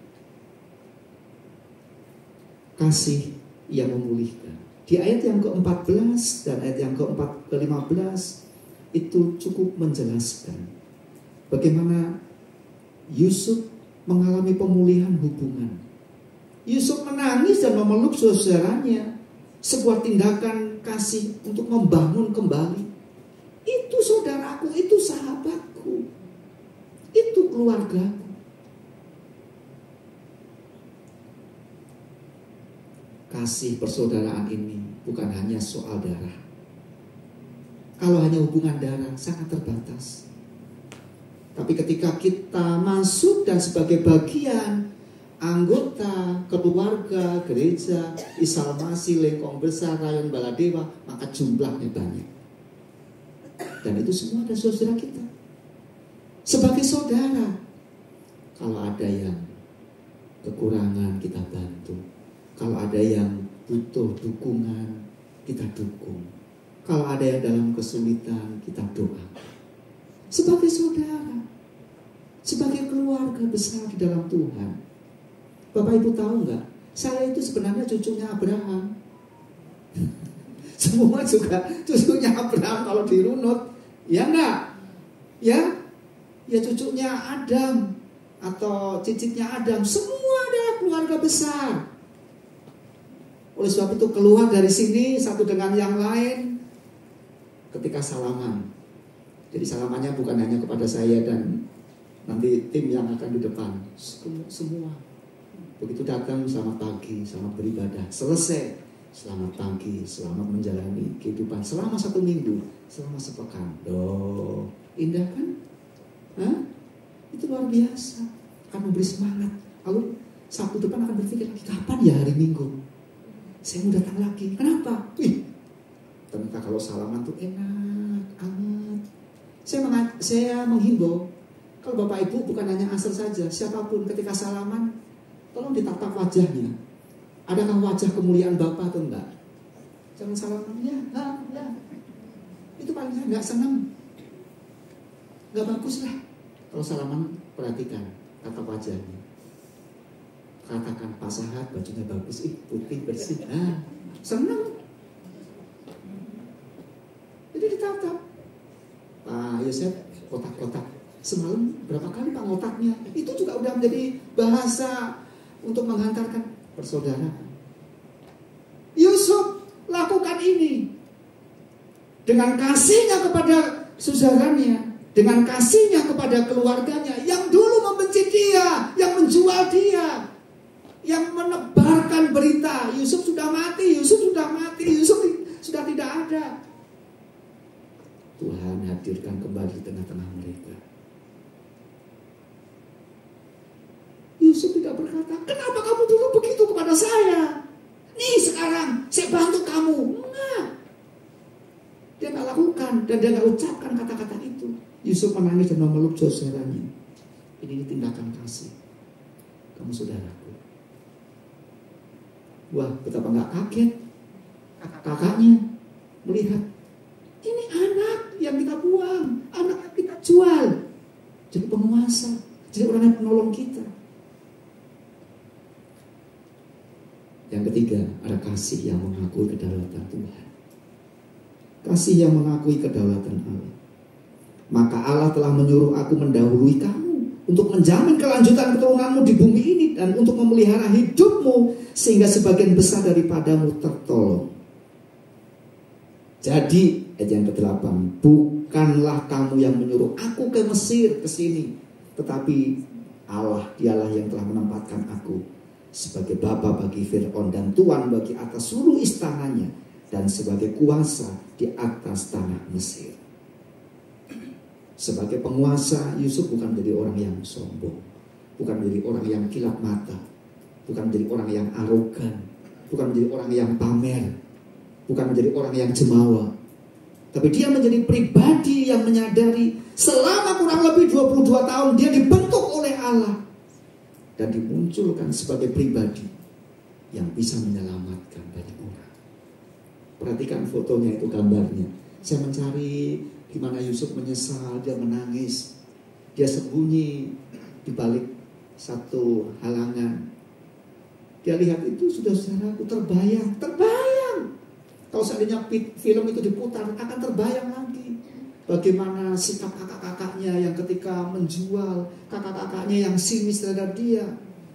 Kasih yang memulihkan. Di ayat yang ke-14 dan ayat yang ke-15 itu cukup menjelaskan bagaimana Yusuf mengalami pemulihan hubungan. Yusuf menangis dan memeluk saudaranya, sebuah tindakan kasih untuk membangun kembali. Itu saudaraku, itu sahabatku, itu keluargaku. Kasih persaudaraan ini bukan hanya soal darah. Kalau hanya hubungan darah sangat terbatas. Tapi ketika kita masuk dan sebagai bagian anggota keluarga gereja Isalmasi Lengkong Besar Rayon Baladewa, maka jumlahnya banyak. Dan itu semua ada saudara kita. Sebagai saudara, kalau ada yang kekurangan kita bantu. Kalau ada yang butuh dukungan, kita dukung. Kalau ada yang dalam kesulitan, kita doa. Sebagai saudara, sebagai keluarga besar di dalam Tuhan. Bapak Ibu tahu nggak? Saya itu sebenarnya cucunya Abraham. Semua juga cucunya Abraham kalau dirunut. Ya enggak? Ya cucunya Adam atau cicitnya Adam. Semua adalah keluarga besar. Oleh sebab itu keluar dari sini satu dengan yang lain ketika salaman. Jadi salamannya bukan hanya kepada saya dan nanti tim yang akan di depan. Semua. Begitu datang, selamat pagi, selamat beribadah. Selesai, selamat pagi, selamat menjalani kehidupan selama 1 minggu, selama sepekan. Doh, indah kan? Hah? Itu luar biasa. Akan memberi semangat. Lalu Sabtu depan akan berpikir lagi, kapan ya hari Minggu? Saya mau datang lagi. Kenapa? Ternyata kalau salaman tuh enak amat. Saya menghimbau, kalau Bapak Ibu bukan hanya asal saja, siapapun ketika salaman, tolong ditatap wajahnya. Adakah wajah kemuliaan Bapak atau enggak? Jangan salaman, ya. Itu paling saya enggak senang. Enggak bagus lah. Kalau salaman, perhatikan tatap wajahnya. Katakan, Pak Sahat bajunya bagus, putih bersih. Senang. Jadi ditatap. Pak Yosef kotak-kotak. Semalam berapa kali Pak ngotaknya? Itu juga udah menjadi bahasa untuk menghantarkan persaudaraan. Yusuf lakukan ini dengan kasihnya kepada saudaranya, dengan kasihnya kepada keluarganya yang dulu membenci dia, yang menjual dia, yang menebarkan berita Yusuf sudah mati, Yusuf sudah mati, Yusuf sudah tidak ada. Tuhan hadirkan kembali di tengah-tengah mereka. Yusuf tidak berkata, kenapa kamu dulu begitu kepada saya? Nih sekarang saya bantu kamu. Enggak. Dia nggak lakukan dan dia nggak ucapkan kata-kata itu. Yusuf menangis dan memeluk saudaranya. Ini tindakan kasih. Kamu saudaraku. Wah, betapa nggak kaget kakaknya melihat ini anak yang kita buang, anak yang kita jual, jadi penguasa, jadi orang yang penolong kita. Yang ketiga, ada kasih yang mengakui kedaulatan Tuhan. Kasih yang mengakui kedaulatan Allah. Maka Allah telah menyuruh aku mendahului kamu untuk menjamin kelanjutan keturunanmu di bumi ini dan untuk memelihara hidupmu sehingga sebagian besar daripadamu tertolong. Jadi, ayat yang ke-8, bukanlah kamu yang menyuruh aku ke Mesir, ke sini, tetapi Allah, dialah yang telah menempatkan aku sebagai bapa bagi Fir'aun dan tuan bagi atas seluruh istananya dan sebagai kuasa di atas tanah Mesir. Sebagai penguasa, Yusuf bukan menjadi orang yang sombong, bukan menjadi orang yang kilap mata, bukan menjadi orang yang arogan, bukan menjadi orang yang pamer, bukan menjadi orang yang jemawa. Tapi dia menjadi pribadi yang menyadari selama kurang lebih 22 tahun dia dibentuk oleh Allah dan dimunculkan sebagai pribadi yang bisa menyelamatkan banyak orang. Perhatikan fotonya itu, gambarnya. Saya mencari di mana Yusuf menyesal, dia menangis, dia sembunyi di balik satu halangan. Dia lihat itu, saudara-saudaraku, terbayang. Kalau seandainya film itu diputar, akan terbayang lagi bagaimana sikap kakak-kakaknya yang ketika menjual, kakak-kakaknya yang sinis terhadap dia.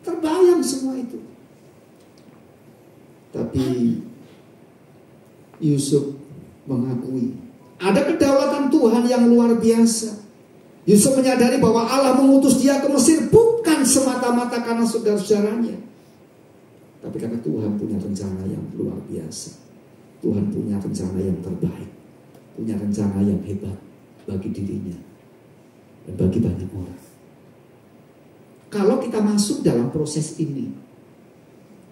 Terbayang semua itu. Tapi Yusuf mengakui ada kedaulatan Tuhan yang luar biasa. Yusuf menyadari bahwa Allah mengutus dia ke Mesir bukan semata-mata karena saudara-saudaranya, tapi karena Tuhan punya rencana yang luar biasa. Tuhan punya rencana yang terbaik, punya rencana yang hebat bagi dirinya dan bagi banyak orang. Kalau kita masuk dalam proses ini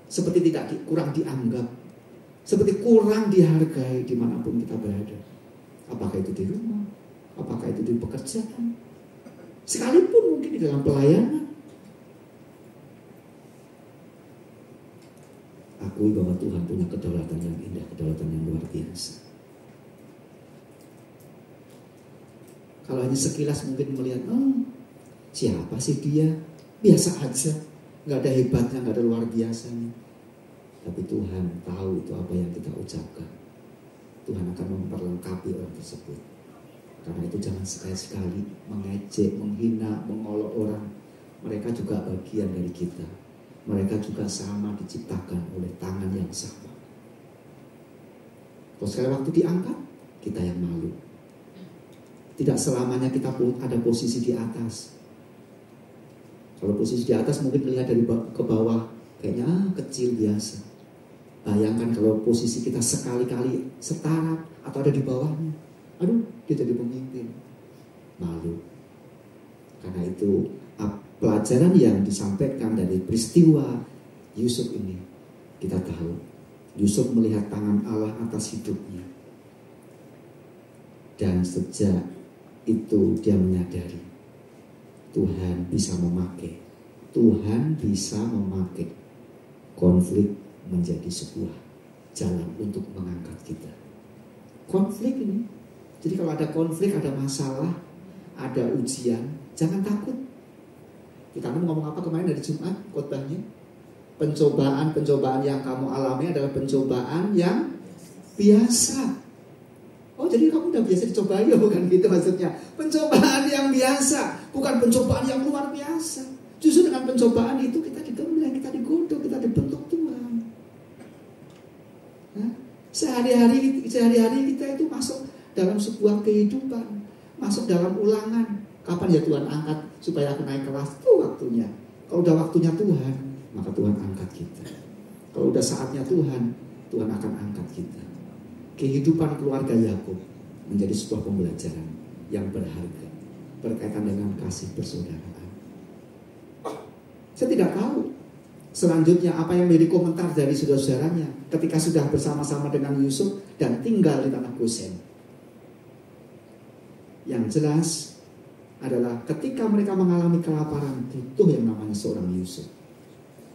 seperti kurang dianggap, seperti kurang dihargai dimanapun kita berada, apakah itu di rumah, apakah itu di pekerjaan, sekalipun mungkin di dalam pelayanan, akui bahwa Tuhan punya kedaulatan yang indah, kedaulatan yang luar biasa. Kalau hanya sekilas mungkin melihat, siapa sih dia? Biasa aja, nggak ada hebatnya, nggak ada luar biasanya. Tapi Tuhan tahu itu apa yang kita ucapkan. Tuhan akan memperlengkapi orang tersebut. Karena itu jangan sekali-sekali mengejek, menghina, mengolok orang. Mereka juga bagian dari kita. Mereka juga sama diciptakan oleh tangan yang sama. Kalau sekali waktu diangkat, kita yang malu. Tidak selamanya kita ada posisi di atas. Kalau posisi di atas mungkin melihat dari ke bawah, kayaknya kecil biasa. Bayangkan kalau posisi kita sekali-kali setara atau ada di bawahnya. Aduh, dia jadi pemimpin. Malu. Karena itu pelajaran yang disampaikan dari peristiwa Yusuf ini, kita tahu Yusuf melihat tangan Allah atas hidupnya. Dan sejak itu dia menyadari Tuhan bisa memakai konflik menjadi sebuah jalan untuk mengangkat kita. Konflik ini, jadi kalau ada konflik, ada masalah, ada ujian, jangan takut. Kita ngomong apa kemarin dari Jumat khotbahnya? Pencobaan yang kamu alami adalah pencobaan yang biasa. Oh, jadi kamu udah biasa dicobai, ya bukan gitu maksudnya. Pencobaan yang biasa, bukan pencobaan yang luar biasa. Justru dengan pencobaan itu kita digembleng, kita digodok, kita dibentuk Tuhan. Sehari-hari kita itu masuk dalam sebuah kehidupan, masuk dalam ulangan. Kapan ya Tuhan angkat supaya aku naik kelas? Itu waktunya. Kalau udah waktunya Tuhan, maka Tuhan angkat kita. Kalau udah saatnya Tuhan akan angkat kita. Kehidupan keluarga Yakub menjadi sebuah pembelajaran yang berharga berkaitan dengan kasih persaudaraan. Saya tidak tahu selanjutnya apa yang menjadi komentar dari saudara-saudaranya ketika sudah bersama-sama dengan Yusuf dan tinggal di tanah Gosen. Yang jelas adalah ketika mereka mengalami kelaparan, butuh yang namanya seorang Yusuf.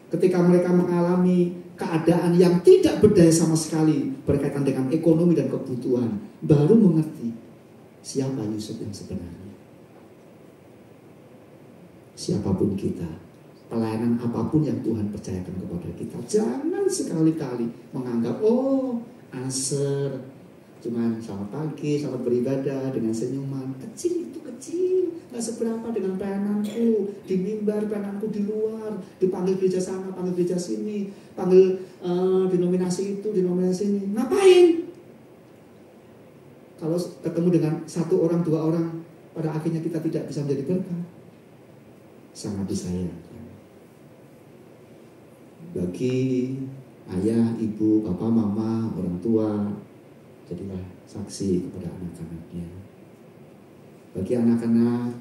Ketika mereka mengalami keadaan yang tidak berdaya sama sekali berkaitan dengan ekonomi dan kebutuhan, baru mengerti siapa Yusuf yang sebenarnya. Siapapun kita, pelayanan apapun yang Tuhan percayakan kepada kita, jangan sekali-kali menganggap Aser cuman selamat pagi, selamat beribadah dengan senyuman. Kecil itu kecil, gak seberapa dengan pelayananku di mimbar, pelayananku di luar, dipanggil gereja sana, panggil gereja sini, panggil denominasi itu, denominasi ini. Ngapain? Kalau ketemu dengan satu orang, dua orang, pada akhirnya kita tidak bisa menjadi berkat. Sangat disayangkan. Bagi ayah, ibu, bapak, mama, orang tua, jadilah saksi kepada anak-anaknya. Bagi anak-anak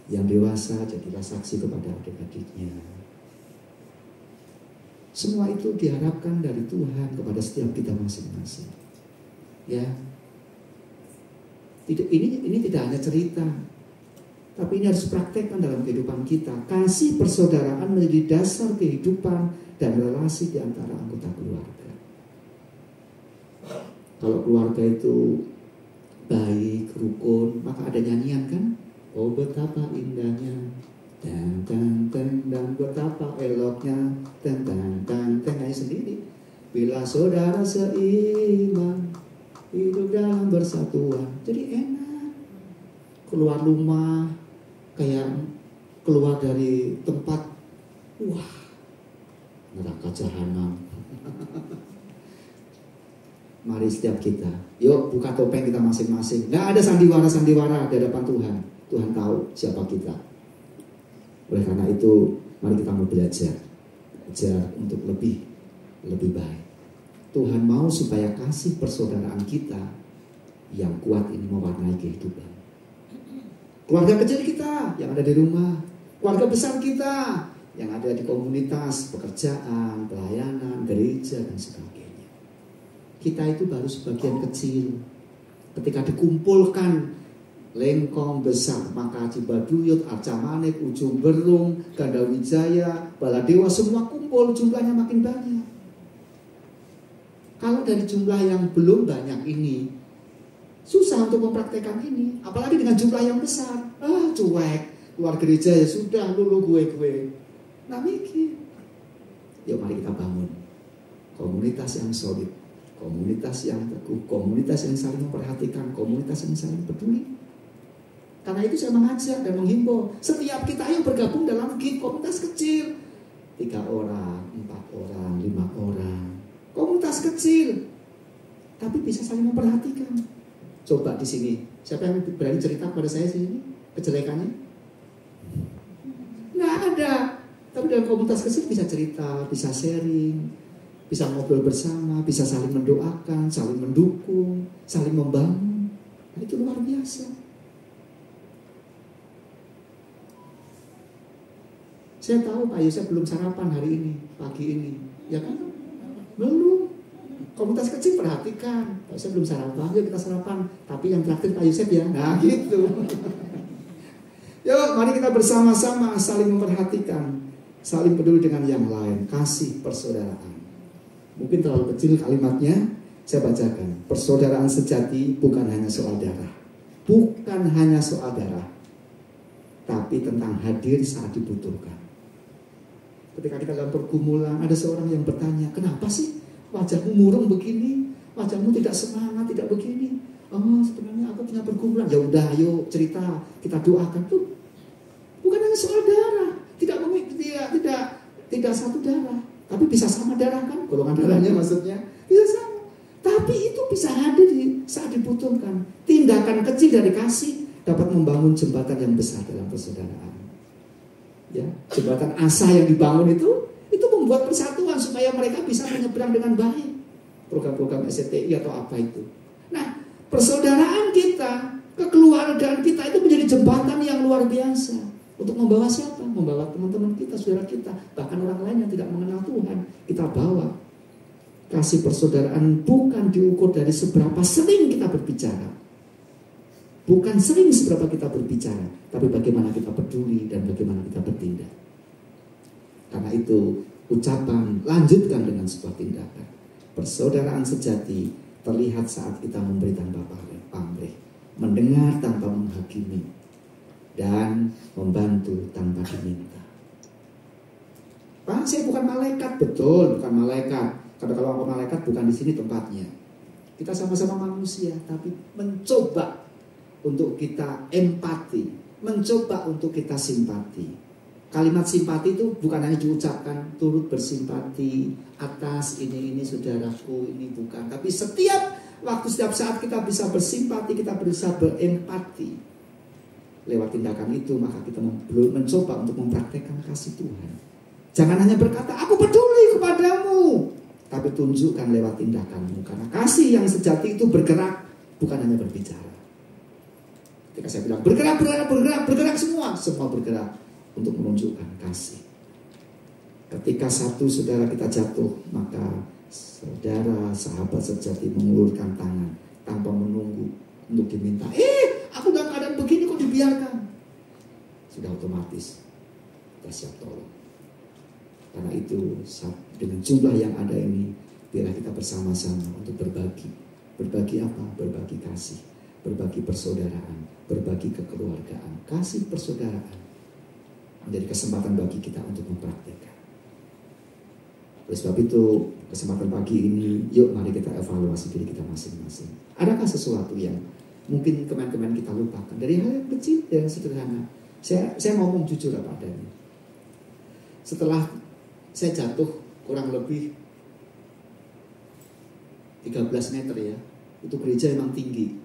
yang dewasa, jadilah saksi kepada adik-adiknya. Semua itu diharapkan dari Tuhan kepada setiap kita masing-masing. Ya, ini tidak hanya cerita, tapi ini harus praktekkan dalam kehidupan kita. Kasih persaudaraan menjadi dasar kehidupan dan relasi di antara anggota keluarga. Kalau keluarga itu baik, rukun, maka ada nyanyian kan? Oh betapa indahnya, dan betapa eloknya, nyanyi sendiri. Bila saudara seiman, hidup dalam bersatuan, jadi enak. Keluar rumah, kayak keluar dari tempat, wah, neraka jahanam. Mari setiap kita, yuk buka topeng kita masing-masing. Nggak ada sandiwara-sandiwara di hadapan Tuhan. Tuhan tahu siapa kita. Oleh karena itu, mari kita mau belajar untuk lebih baik. Tuhan mau supaya kasih persaudaraan kita yang kuat ini mewarnai kehidupan. Keluarga kecil kita yang ada di rumah, keluarga besar kita yang ada di komunitas, pekerjaan, pelayanan, gereja dan sebagainya. Kita itu baru sebagian kecil. Ketika dikumpulkan Lengkong, Besar, maka Cibaduyut, Arca Manik, Ujung Berung, Gandawijaya, Baladewa, semua kumpul, jumlahnya makin banyak. Kalau dari jumlah yang belum banyak ini, susah untuk mempraktekkan ini. Apalagi dengan jumlah yang besar. Cuek, keluar gereja ya sudah, lulu gue. Nah mikir. Yuk mari kita bangun komunitas yang solid, komunitas yang teguh, komunitas yang saling memperhatikan, komunitas yang saling peduli. Karena itu saya mengajak dan menghimbau setiap kita ayo bergabung dalam komunitas kecil, 3 orang, 4 orang, 5 orang, komunitas kecil, tapi bisa saling memperhatikan. Coba di sini, siapa yang berani cerita kepada saya sini kejelekannya? Nggak ada. Tapi dalam komunitas kecil bisa cerita, bisa sharing, bisa ngobrol bersama, bisa saling mendoakan, saling mendukung, saling membangun. Nah, itu luar biasa. Saya tahu Pak Yusuf belum sarapan hari ini, pagi ini, ya kan? Belum. Komunitas kecil perhatikan, Pak Yusuf belum sarapan, yuk kita sarapan. Tapi yang traktir Pak Yusuf ya, nah gitu. Yuk mari kita bersama-sama saling memperhatikan, saling peduli dengan yang lain, kasih persaudaraan. Mungkin terlalu kecil kalimatnya, saya bacakan. Persaudaraan sejati bukan hanya soal darah, bukan hanya soal darah, tapi tentang hadir saat dibutuhkan. Ketika kita dalam pergumulan, ada seorang yang bertanya, kenapa sih wajahmu murung begini, wajahmu tidak semangat, tidak begini? Oh sebenarnya aku punya pergumulan. Ya udah, ayo cerita, kita doakan tuh. Bukan hanya soal darah, tidak satu darah, tapi bisa sama darah kan, golongan darahnya maksudnya bisa sama. Tapi itu bisa hadir saat dibutuhkan. Tindakan kecil dari kasih dapat membangun jembatan yang besar dalam persaudaraan. Ya, jembatan asa yang dibangun itu membuat persatuan supaya mereka bisa menyeberang dengan baik. Program-program SCTI atau apa itu. Nah, persaudaraan kita, kekeluargaan kita itu menjadi jembatan yang luar biasa. Untuk membawa siapa? Membawa teman-teman kita, saudara kita, bahkan orang lain yang tidak mengenal Tuhan. Kita bawa. Kasih persaudaraan bukan diukur dari seberapa sering kita berbicara. Bukan sering seberapa kita berbicara, tapi bagaimana kita peduli dan bagaimana kita bertindak. Karena itu, ucapan lanjutkan dengan sebuah tindakan. Persaudaraan sejati terlihat saat kita memberi tanpa pamrih, mendengar tanpa menghakimi, dan membantu tanpa diminta. Pak, saya bukan malaikat. Betul, bukan malaikat. Karena kalau aku malaikat bukan di sini tempatnya. Kita sama-sama manusia, tapi mencoba untuk kita empati, mencoba untuk kita simpati. Kalimat simpati itu bukan hanya diucapkan turut bersimpati atas ini saudaraku, ini bukan. Tapi setiap waktu, setiap saat kita bisa bersimpati, kita bisa berempati. Lewat tindakan itu maka kita mencoba untuk mempraktekkan kasih Tuhan. Jangan hanya berkata, aku peduli kepadamu, tapi tunjukkan lewat tindakanmu. Karena kasih yang sejati itu bergerak, bukan hanya berbicara. Ketika saya bilang bergerak semua bergerak untuk menunjukkan kasih. Ketika satu saudara kita jatuh, maka saudara sahabat sejati mengulurkan tangan tanpa menunggu untuk diminta. Aku dalam keadaan begini kok dibiarkan? Sudah otomatis kita siap tolong. Karena itu dengan jumlah yang ada ini, biarlah kita bersama-sama untuk berbagi. Berbagi apa? Berbagi kasih, berbagi persaudaraan, berbagi kekeluargaan. Kasih persaudaraan menjadi kesempatan bagi kita untuk mempraktikkan. Oleh sebab itu, kesempatan pagi ini, yuk mari kita evaluasi diri kita masing-masing. Adakah sesuatu yang mungkin kemarin-kemarin kita lupakan? Dari hal yang kecil dan sederhana. Saya ngomong jujur apa adanya. Setelah saya jatuh kurang lebih 13 meter ya, itu gereja memang tinggi.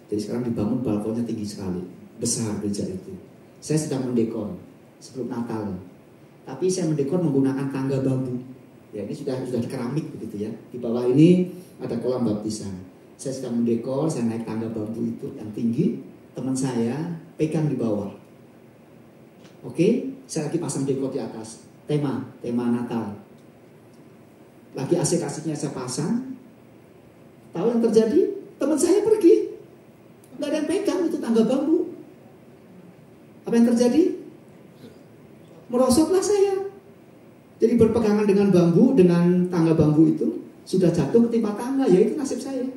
Jadi sekarang dibangun balkonnya tinggi sekali, besar gereja itu. Saya sedang mendekor sebelum Natal, tapi saya mendekor menggunakan tangga bambu. Ya, ini sudah di keramik begitu ya. Di bawah ini ada kolam baptisan. Saya sedang mendekor, saya naik tangga bambu itu yang tinggi. Teman saya pegang di bawah. Oke, saya lagi pasang dekor di atas. Tema Natal. Lagi asik-asiknya saya pasang. Tahu yang terjadi? Teman saya pergi. Nggak ada yang pegang itu tangga bambu. Apa yang terjadi? Merosotlah saya. Jadi berpegangan dengan bambu, dengan tangga bambu itu sudah jatuh ketimpa tangga, yaitu nasib saya.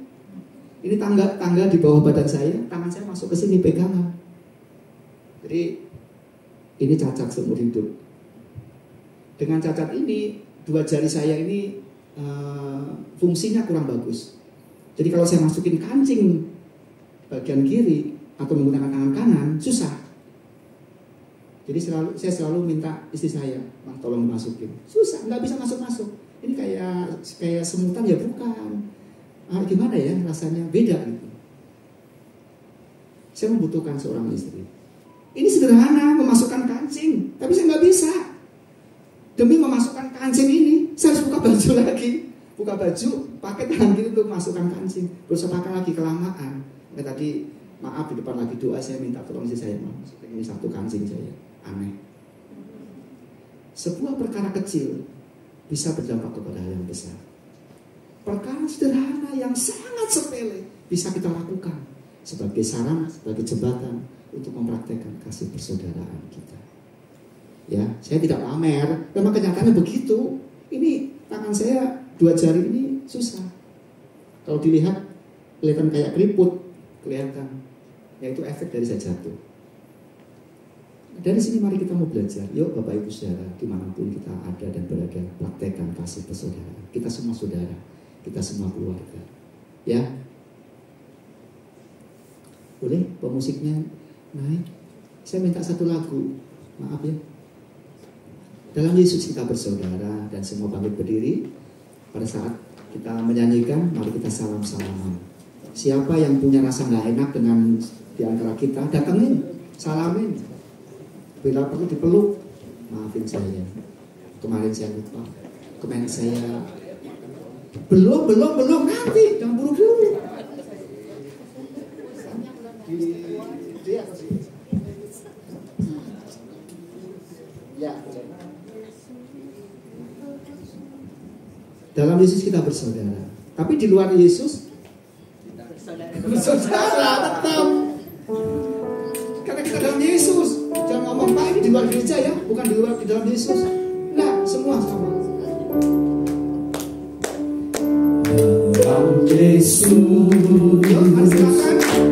Ini tangga di bawah badan saya, tangan saya masuk ke sini pegangan. Jadi ini cacat seumur hidup. Dengan cacat ini, dua jari saya ini fungsinya kurang bagus. Jadi kalau saya masukin kancing bagian kiri atau menggunakan tangan kanan, susah. Jadi saya selalu minta istri saya, tolong dimasukin. Susah, nggak bisa masuk-masuk. Ini kayak semutan ya bukan. Gimana ya rasanya, beda gitu. Saya membutuhkan seorang istri. Ini sederhana, memasukkan kancing, tapi saya nggak bisa. Demi memasukkan kancing ini, saya harus buka baju lagi. Buka baju, pakai tangan kiri untuk masukkan kancing. Terus saya pakai lagi kelamaan. Tadi maaf di depan lagi doa, saya minta tolong istri saya, ini satu kancing saya. Aneh. Sebuah perkara kecil bisa berdampak kepada hal yang besar. Perkara sederhana yang sangat sepele bisa kita lakukan sebagai sarana, sebagai jembatan untuk mempraktekkan kasih persaudaraan kita. Ya, saya tidak pamer, memang kenyataannya begitu. Ini tangan saya, dua jari ini susah. Kalau dilihat kelihatan kayak keriput, kelihatan. Yaitu efek dari saya jatuh. Dari sini mari kita mau belajar. Yuk Bapak Ibu Saudara, dimanapun kita ada dan berada, praktekkan kasih persaudaraan. Kita semua saudara, kita semua keluarga. Ya, boleh pemusiknya naik. Saya minta satu lagu, maaf ya. Dalam Yesus kita bersaudara, dan semua bangkit berdiri. Pada saat kita menyanyikan, mari kita salam-salaman. Siapa yang punya rasa nggak enak dengan di antara kita, datangin, salamin. Bila perlu dipeluk, maafin saya. Kemarin saya lupa. komen saya. Belum, nanti, jangan buru-buru. Dalam Yesus kita bersaudara. Tapi di luar Yesus bersaudara tetap. Karena kita dalam Yesus. Jangan ngomong Pak ini di luar gereja ya, bukan di dalam Yesus. Nah, semua sama. Dalam Yesus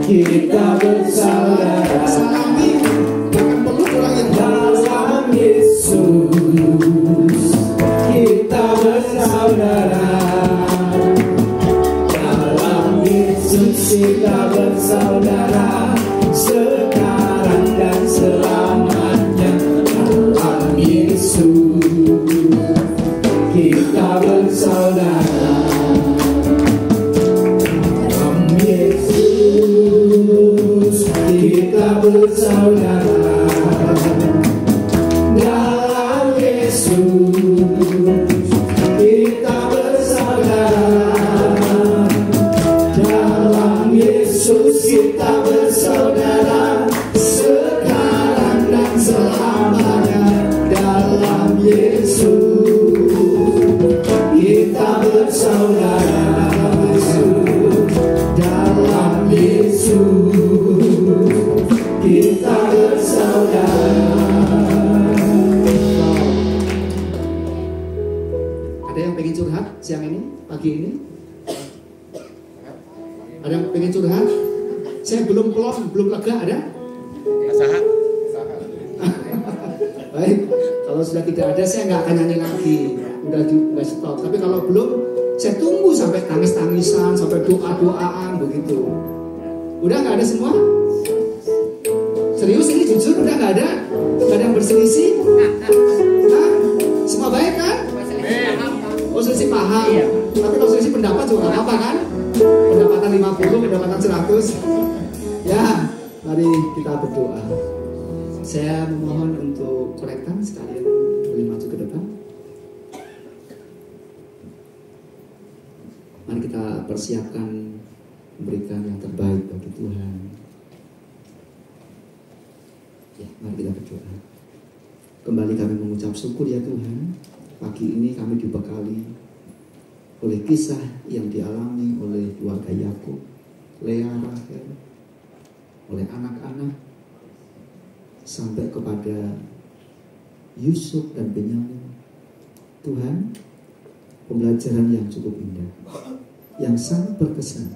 kita bersaudara. Salami, bahkan peluk orang yang Dalam Yesus kita bersaudara. Dalam Yesus kita bersaudara, sekarang dan selamanya. Dalam Yesus kita bersaudara. Dalam Yesus kita bersaudara. Dalam Yesus kita bersaudara. Dalam Yesus kita bersaudara, sekarang dan selamanya. Dalam Yesus kita bersaudara. Dalam Yesus kita bersaudara. Ada yang pengen curhat siang ini, pagi ini? Ada yang pengen curhat? Saya belum plong, belum lega, ada? Baik, kalau sudah tidak ada saya nggak akan nyanyi lagi, udah stop. Tapi kalau belum, saya tunggu sampai tangis-tangisan, sampai doa-doaan begitu. Udah nggak ada semua? Serius ini jujur udah nggak ada? Nggak ada yang berselisih? Hah? Semua baik kan? Oh selisih paham. Tapi kalau selisih pendapat juga nggak apa-apa kan? Pendapatan 50, pendapatan 100. Ya, mari kita berdoa. Saya memohon untuk korektan sekalian boleh maju ke depan. Mari kita persiapkan memberikan yang terbaik bagi Tuhan. Ya, mari kita berdoa. Kembali kami mengucap syukur ya Tuhan. Pagi ini kami dibekali oleh kisah yang dialami oleh keluarga Yakub, Lea, Rachel, oleh anak-anak, sampai kepada Yusuf dan Benyamin. Tuhan, pembelajaran yang cukup indah, yang sangat berkesan,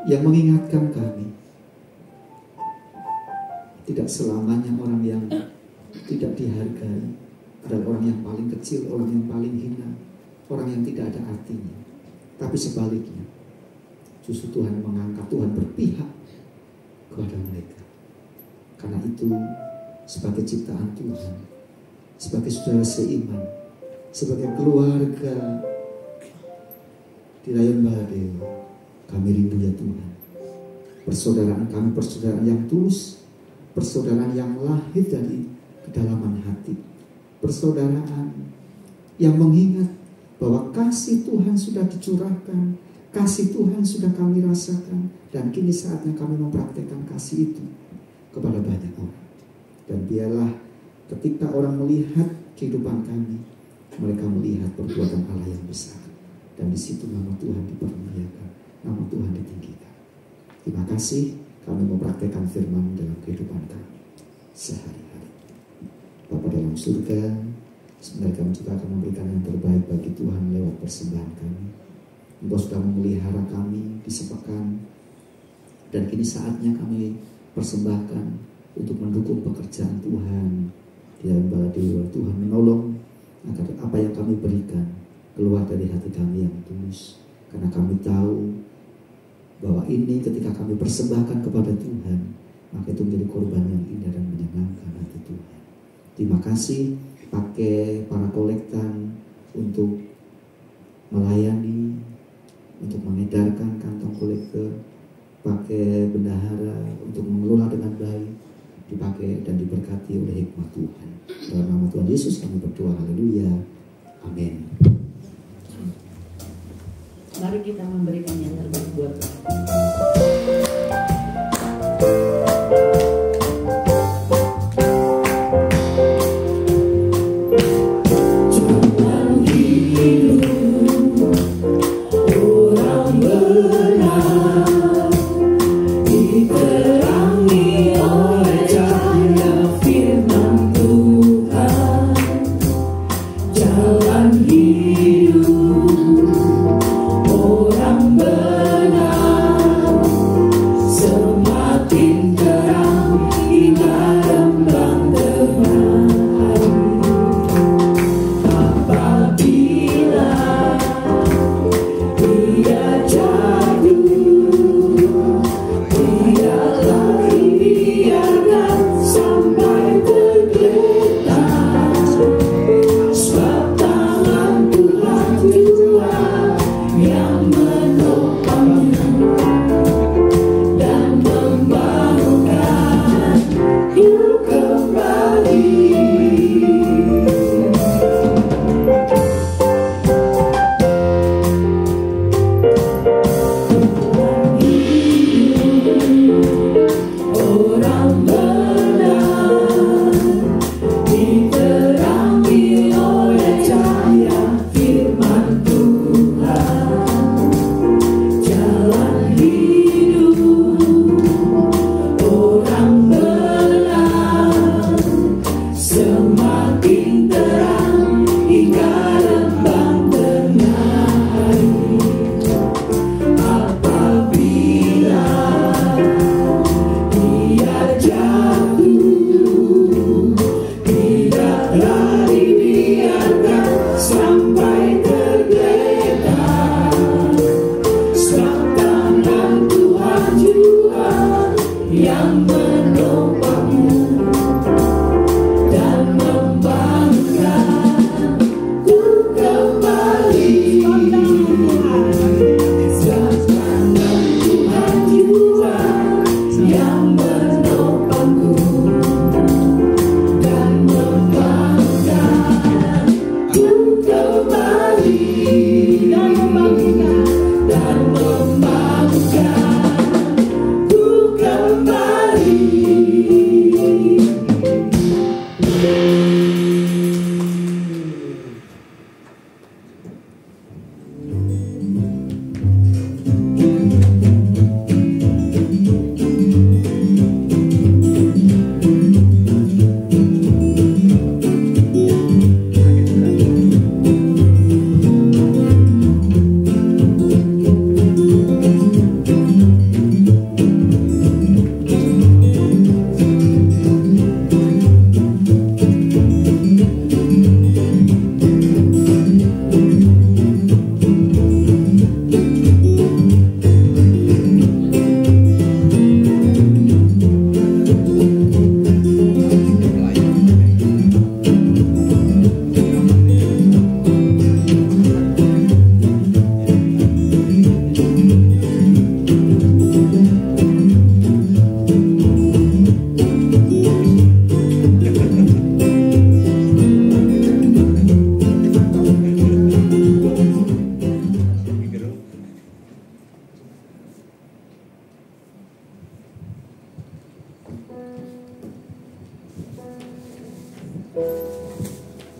yang mengingatkan kami tidak selamanya orang yang tidak dihargai adalah orang yang paling kecil, orang yang paling hina, orang yang tidak ada artinya. Tapi sebaliknya, justru Tuhan mengangkat, Tuhan berpihak kepada mereka. Karena itu, sebagai ciptaan Tuhan, sebagai saudara seiman, sebagai keluarga di Rayon Baladeo, kami rindu ya Tuhan. Persaudaraan kami, persaudaraan yang tulus, persaudaraan yang lahir dari kedalaman hati, persaudaraan yang mengingat bahwa kasih Tuhan sudah dicurahkan, kasih Tuhan sudah kami rasakan, dan kini saatnya kami mempraktekkan kasih itu kepada banyak orang. Dan biarlah ketika orang melihat kehidupan kami, mereka melihat perbuatan Allah yang besar, dan di situ nama Tuhan dipermuliakan, nama Tuhan ditinggikan. Terima kasih, kami mempraktekkan firman dalam kehidupan kami sehari-hari. Bapa dalam surga, sebenarnya kami juga akan memberikan yang terbaik bagi Tuhan lewat persembahan kami. Engkau sudah memelihara kami di sepekan, dan kini saatnya kami persembahkan untuk mendukung pekerjaan Tuhan di dalam Baladeo. Tuhan menolong agar apa yang kami berikan keluar dari hati kami yang tulus, karena kami tahu bahwa ini ketika kami persembahkan kepada Tuhan, maka itu menjadi korban yang indah dan menyenangkan hati Tuhan. Terima kasih, pakai para kolektan untuk melayani, untuk mengedarkan kantong kolektor, pakai bendahara untuk mengelola dengan baik, dipakai dan diberkati oleh hikmat Tuhan. Dalam nama Tuhan Yesus kami berdoa, haleluya, amin. Mari kita memberikan yang terbaik buat Tuhan.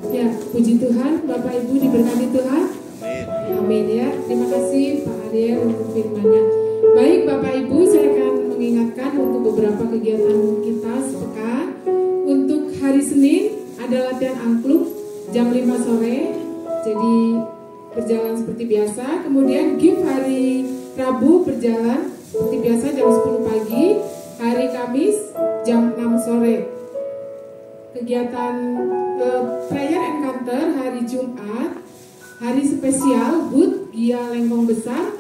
Ya, puji Tuhan, Bapak Ibu diberkati Tuhan. Amin ya. Terima kasih Pak Arya untuk firman-Nya. Baik Bapak Ibu, saya akan mengingatkan untuk beberapa kegiatan kita sepekan. Untuk hari Senin ada latihan angklung jam 5 sore. Jadi berjalan seperti biasa. Kemudian gift hari Rabu berjalan seperti biasa jam 10 pagi. Hari Kamis jam 6 sore. Kegiatan prayer encounter hari Jumat, hari spesial HUT Gia Lengkong Besar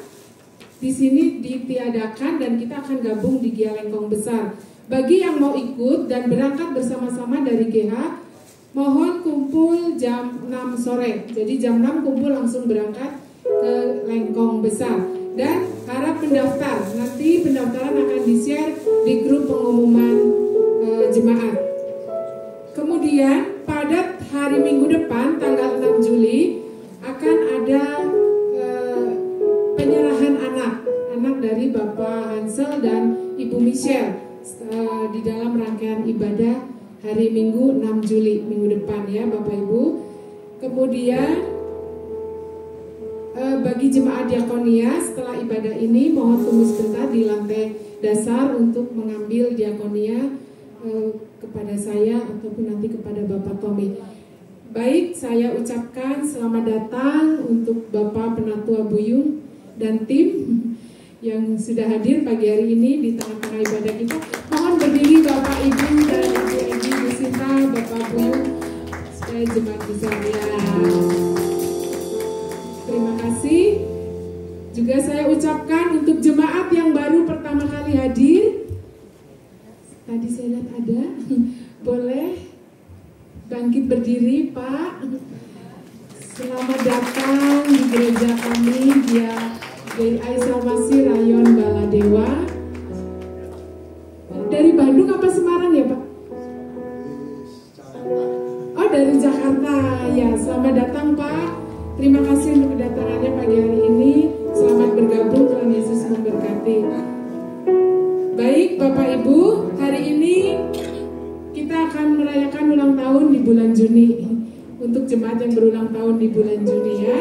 di sini ditiadakan dan kita akan gabung di Gia Lengkong Besar. Bagi yang mau ikut dan berangkat bersama-sama dari GH, mohon kumpul jam 6 sore. Jadi jam 6 kumpul langsung berangkat ke Lengkong Besar. Dan harap mendaftar. Nanti pendaftaran akan di-share di grup pengumuman jemaat. Kemudian pada hari Minggu depan tanggal 6 Juli akan ada penyerahan anak dari Bapak Hansel dan Ibu Michelle di dalam rangkaian ibadah hari Minggu 6 Juli minggu depan ya Bapak Ibu. Kemudian bagi jemaat diakonia setelah ibadah ini mohon tunggu sebentar di lantai dasar untuk mengambil diakonia kepada saya ataupun nanti kepada Bapak Tommy. Baik, saya ucapkan selamat datang untuk Bapak Penatua Buyung dan tim yang sudah hadir pagi hari ini di tengah-tengah ibadah kita. Mohon berdiri Bapak Ibu dan Ibu Bu Sinta, Bapak Buyung, supaya jemaat bisa lihat. Terima kasih. Juga saya ucapkan untuk jemaat yang baru pertama kali hadir. Tadi saya lihat ada, boleh bangkit berdiri Pak. Selamat datang di gereja kami dari Aisalmasi Rayon Baladewa. Dari Bandung apa Semarang ya Pak? Oh dari Jakarta ya. Selamat datang Pak. Terima kasih untuk kedatangannya pagi hari ini. Selamat bergabung, Tuhan Yesus memberkati. Baik Bapak Ibu, hari ini kita akan merayakan ulang tahun di bulan Juni. Untuk jemaat yang berulang tahun di bulan Juni ya,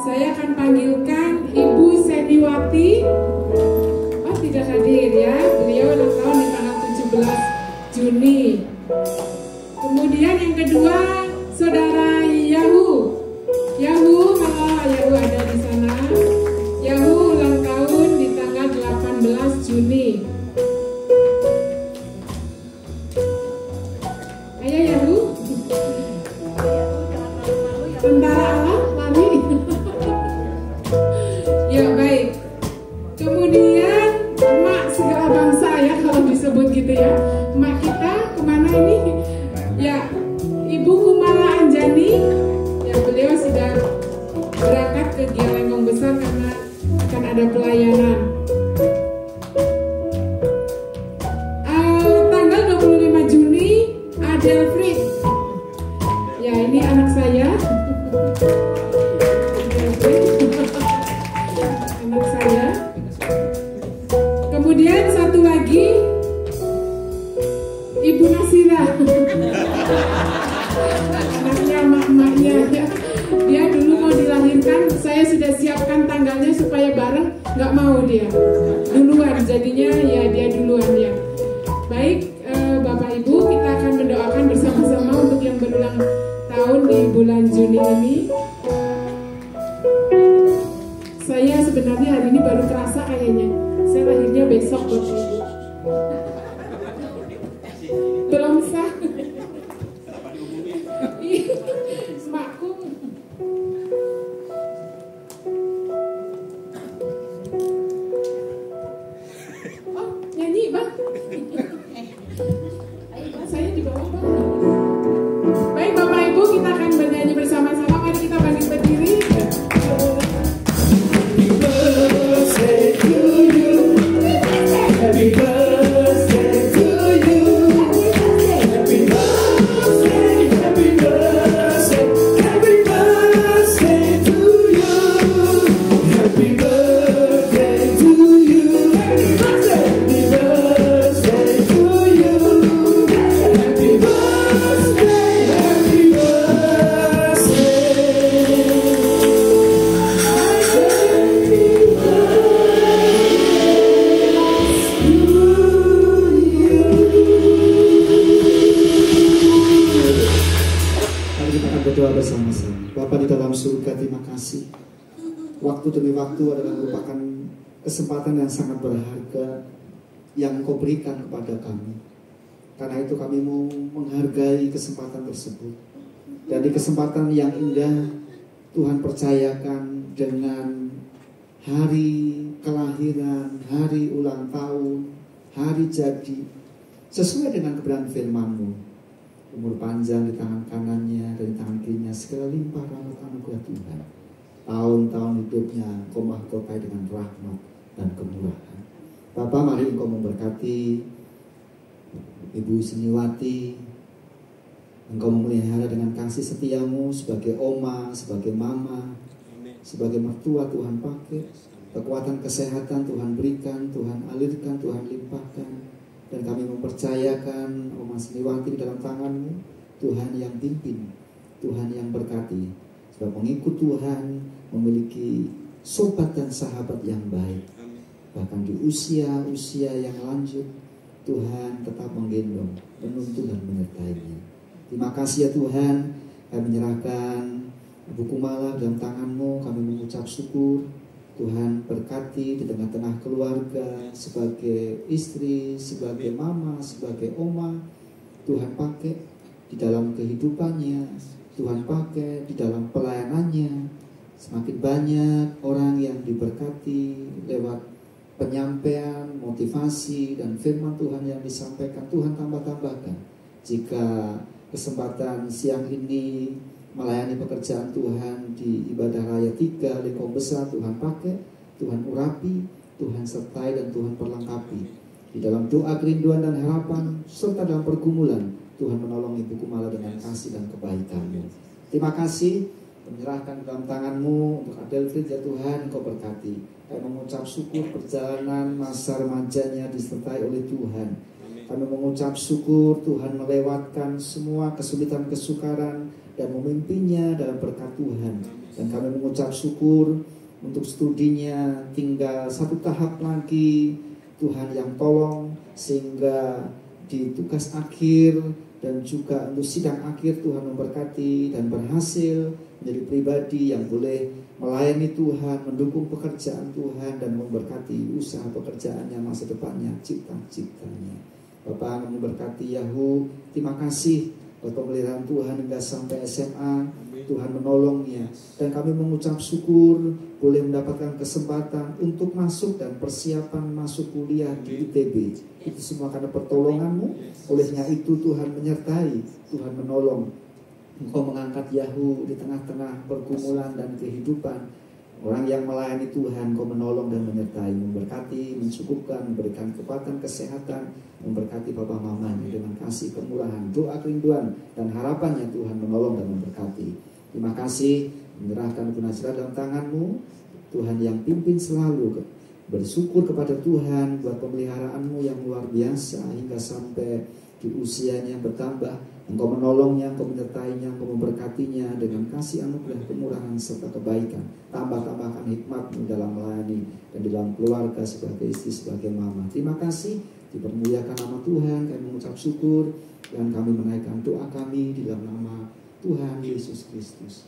saya akan panggilkan Ibu Seniwati. Oh tidak hadir ya, beliau ulang tahun di tanggal 17 Juni. Kemudian yang kedua Saudara Yahu. Yahu, halo Yahu ada di sana. Yahu ulang tahun di tanggal 18 Juni. Ayo Yahu. Tentara Allah lari. Ya baik. Kemudian emak segala bangsa ya kalau disebut gitu ya. Emak kita kemana ini? Ya Ibu Kumala Anjani. Ya beliau sudah berangkat ke Gialenggong Besar karena akan ada pelayanan. Tanggal 25 Juni Adelfrid. Ya ini anak saya. Anak saya. Kemudian satu lagi Ibu Nasira. Anaknya emak-emaknya ya. Dia dulu mau dilahirkan, saya sudah siapkan tanggalnya supaya bareng, nggak mau dia duluan, jadinya ya dia duluan ya. Baik Bapak Ibu, kita akan mendoakan bersama-sama untuk yang berulang tahun di bulan Juni ini. Saya sebenarnya hari ini baru terasa kayaknya, saya lahirnya besok Bapak Ibu. Belum sah. Makku. Oh, nyanyi Bang. Saya di bawah Bang. Baik Bapak Ibu, kita akan bernyanyi bersama-sama. Mari kita bangkit berdiri. Happy birthday to you. Happy birthday to you. Happy birthday, happy birthday, happy birthday to you. Happy birthday to you. Happy birthday to you. Happy birthday, happy Berdoa bersama-sama. Bapa di dalam surga, terima kasih. Waktu demi waktu adalah merupakan kesempatan yang sangat berharga yang Engkau berikan kepada kami. Karena itu kami mau menghargai kesempatan tersebut. Dan di kesempatan yang indah, Tuhan percayakan dengan hari kelahiran, hari ulang tahun, hari jadi, sesuai dengan kebenaran firman-Mu. Umur panjang di tangan kanannya dan di tangan kirinya, segala limpah rahmat anugerah Tuhan. Tahun-tahun hidupnya Engkau mahkotai dengan rahmat dan kemurahan. Bapa, mari Engkau memberkati Ibu Seniwati, Engkau memelihara dengan kasih setiamu sebagai oma, sebagai mama, sebagai mertua. Tuhan pakai kekuatan kesehatan, Tuhan berikan, Tuhan alirkan, Tuhan limpahkan. Dan kami mempercayakan Oma Seniwati di dalam tangan-Mu, Tuhan yang pimpin, Tuhan yang berkati. Sebab mengikut Tuhan memiliki sobat dan sahabat yang baik. Bahkan di usia-usia yang lanjut, Tuhan tetap menggendong, menuntun dan menyertainya. Terima kasih ya Tuhan, kami menyerahkan Ibu Kumala dalam tangan-Mu, kami mengucap syukur. Tuhan berkati di tengah-tengah keluarga, sebagai istri, sebagai mama, sebagai oma. Tuhan pakai di dalam kehidupannya, Tuhan pakai di dalam pelayanannya. Semakin banyak orang yang diberkati lewat penyampaian, motivasi, dan firman Tuhan yang disampaikan. Tuhan tambah-tambahkan. Jika kesempatan siang ini melayani pekerjaan Tuhan di Ibadah Raya 3 Lingkong Besar, Tuhan pakai, Tuhan urapi, Tuhan sertai, dan Tuhan perlengkapi. Di dalam doa kerinduan dan harapan, serta dalam pergumulan, Tuhan menolong Ibu Kumala dengan kasih dan kebaikan-Mu. Terima kasih, menyerahkan dalam tangan-Mu untuk Adelfrid ya Tuhan, Engkau berkati. Kami mengucap syukur perjalanan masa remajanya disertai oleh Tuhan. Kami mengucap syukur Tuhan melewatkan semua kesulitan kesukaran dan memimpinnya dalam berkat Tuhan. Dan kami mengucap syukur untuk studinya tinggal 1 tahap lagi, Tuhan yang tolong sehingga di tugas akhir dan juga untuk sidang akhir Tuhan memberkati dan berhasil menjadi pribadi yang boleh melayani Tuhan, mendukung pekerjaan Tuhan, dan memberkati usaha pekerjaannya, masa depannya, cipta-ciptanya. Bapak memberkati Yahu, terima kasih buat pemeliharaan Tuhan hingga sampai SMA. Tuhan menolongnya, dan kami mengucap syukur boleh mendapatkan kesempatan untuk masuk dan persiapan masuk kuliah di ITB. Itu semua karena pertolongan-Mu. Olehnya itu Tuhan menyertai, Tuhan menolong. Engkau mengangkat Yahu di tengah-tengah pergumulan dan kehidupan. Orang yang melayani Tuhan, Engkau menolong dan menyertai, memberkati, mencukupkan, memberikan kekuatan kesehatan, memberkati Bapak Mamanya dengan kasih kemurahan, doa kerinduan dan harapannya. Tuhan menolong dan memberkati. Terima kasih, menyerahkan penasihat dalam tangan-Mu, Tuhan yang pimpin selalu. Bersyukur kepada Tuhan buat pemeliharaan-Mu yang luar biasa hingga sampai di usianya bertambah. Engkau menolongnya, Engkau menyertainya, Engkau memberkatinya dengan kasih anugerah, kemurahan serta kebaikan. Tambah-tambahkan hikmat-Mu dalam melayani dan dalam keluarga, sebagai istri, sebagai mama. Terima kasih, dipermuliakan nama Tuhan. Kami mengucap syukur dan kami menaikkan doa kami di dalam nama Tuhan Yesus Kristus.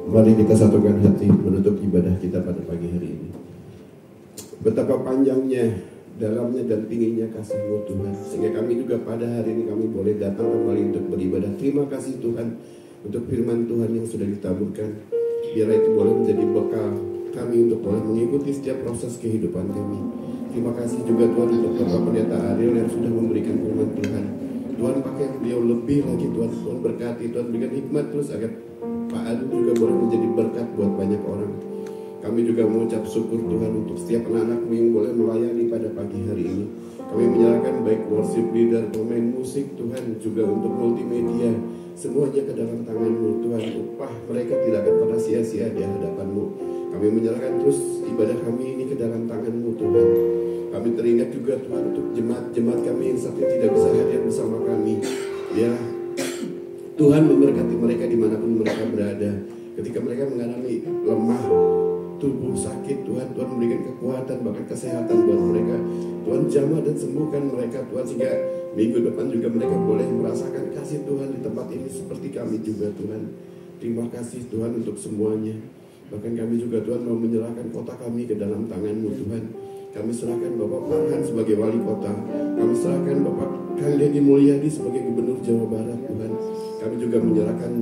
Mari kita satukan hati menutup ibadah kita pada pagi hari ini. Betapa panjangnya, dalamnya dan tingginya kasih-Mu Tuhan, sehingga kami juga pada hari ini kami boleh datang kembali untuk beribadah. Terima kasih Tuhan untuk firman Tuhan yang sudah ditaburkan. Biar itu boleh menjadi bekal kami untuk boleh mengikuti setiap proses kehidupan kami. Terima kasih juga Tuhan untuk Bapak Pendeta Ariel yang sudah memberikan firman Tuhan. Tuhan pakai beliau lebih lagi, Tuhan. Tuhan berkati, Tuhan berikan hikmat terus agar Pak Adu juga boleh menjadi berkat buat banyak orang. Kami juga mengucap syukur Tuhan untuk setiap anak-anak-Mu yang boleh melayani pada pagi hari ini. Kami menyerahkan baik worship leader, pemain musik Tuhan, juga untuk multimedia, semuanya ke dalam tangan-Mu Tuhan. Upah mereka tidak akan pernah sia-sia di hadapan-Mu. Kami menyerahkan terus ibadah kami ini ke dalam tangan-Mu Tuhan. Kami teringat juga Tuhan untuk jemaat-jemaat kami yang saat ini tidak bisa hadir bersama kami. Ya Tuhan memberkati mereka dimanapun mereka berada. Ketika mereka mengalami lemah, tubuh sakit, Tuhan memberikan kekuatan, bahkan kesehatan buat mereka. Tuhan jamah dan sembuhkan mereka Tuhan, sehingga minggu depan juga mereka boleh merasakan kasih Tuhan di tempat ini seperti kami juga Tuhan. Terima kasih Tuhan untuk semuanya. Bahkan kami juga Tuhan mau menyerahkan kota kami ke dalam tangan-Mu Tuhan. Kami serahkan Bapak Farhan sebagai wali kota. Kami serahkan Bapak Kang Deddy Mulyadi sebagai gubernur Jawa Barat Tuhan. Kami juga menyerahkan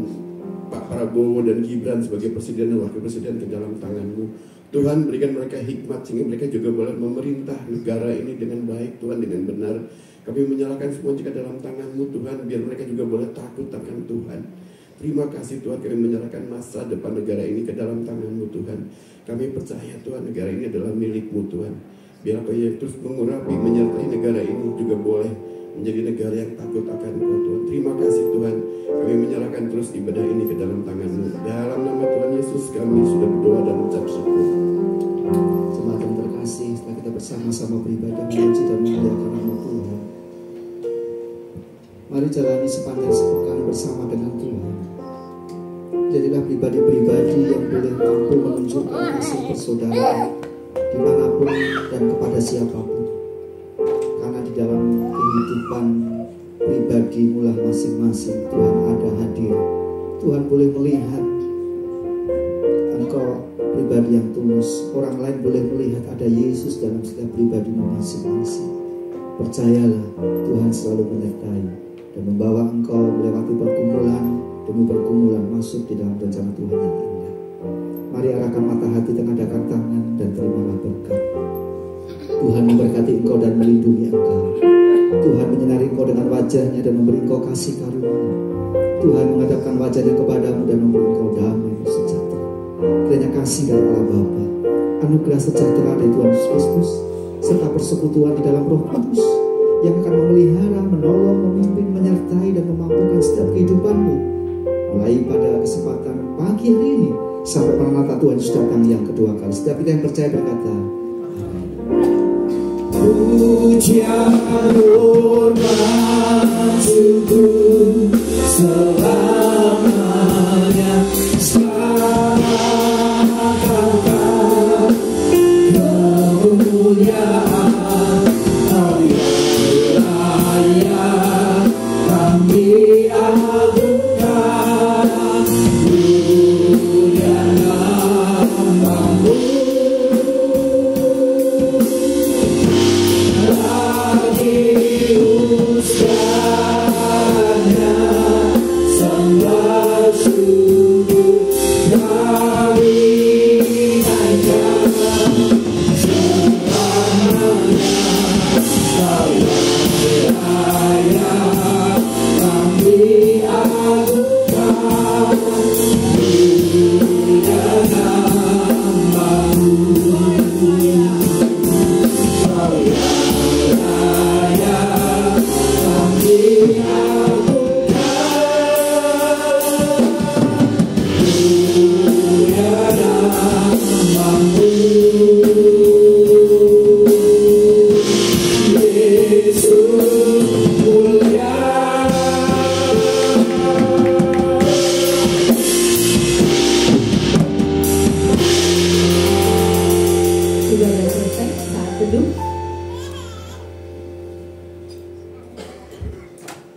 Pak Prabowo dan Gibran sebagai presiden dan wakil presiden ke dalam tangan-Mu. Tuhan berikan mereka hikmat sehingga mereka juga boleh memerintah negara ini dengan baik Tuhan, dengan benar. Kami menyerahkan semua ke dalam tangan-Mu Tuhan, biar mereka juga boleh takut akan Tuhan. Terima kasih Tuhan, kami menyerahkan masa depan negara ini ke dalam tangan-Mu Tuhan. Kami percaya Tuhan, negara ini adalah milik-Mu Tuhan. Biar Kau yang terus mengurapi, menyertai negara ini juga boleh menjadi negara yang takut akan Kau Tuhan. Terima kasih Tuhan, kami menyerahkan terus ibadah ini ke dalam tangan-Mu. Dalam nama Tuhan Yesus kami sudah berdoa dan ucap syukur. Jemaat yang terkasih, setelah kita bersama-sama beribadah memuji dan memuliakan nama Tuhan, mari jalani sepanjang sepekan bersama dengan Tuhan. Jadilah pribadi-pribadi yang boleh mampu menunjukkan kasih persaudaraan dimanapun dan kepada siapapun. Karena di dalam kehidupan pribadi mulah masing-masing Tuhan ada hadir. Tuhan boleh melihat engkau pribadi yang tulus. Orang lain boleh melihat ada Yesus dalam setiap pribadi masing-masing. Percayalah, Tuhan selalu menyertai dan membawa engkau melewati pergumulan demi pergumulan masuk di dalam rencana Tuhan yang indah. Mari arahkan mata hati, tengadahkan tangan, dan terimalah berkat. Tuhan memberkati engkau dan melindungi engkau. Tuhan menyinari engkau dengan wajahnya dan memberi engkau kasih karunia. Tuhan menghadapkan wajahnya kepadamu dan memberi engkau damai dan sejahtera. Kiranya kasih dari Allah Bapa, anugerah sejahtera dari Tuhan Yesus Kristus, serta persekutuan di dalam Roh Kudus yang akan memelihara, menolong, memimpin, menyertai, dan memampukan setiap kehidupanmu, mulai pada kesempatan pagi hari ini sampai Maranatha Tuhan Yesus datang yang kedua kali. Setiap kita yang percaya berkata, pujian hormat syukur selalu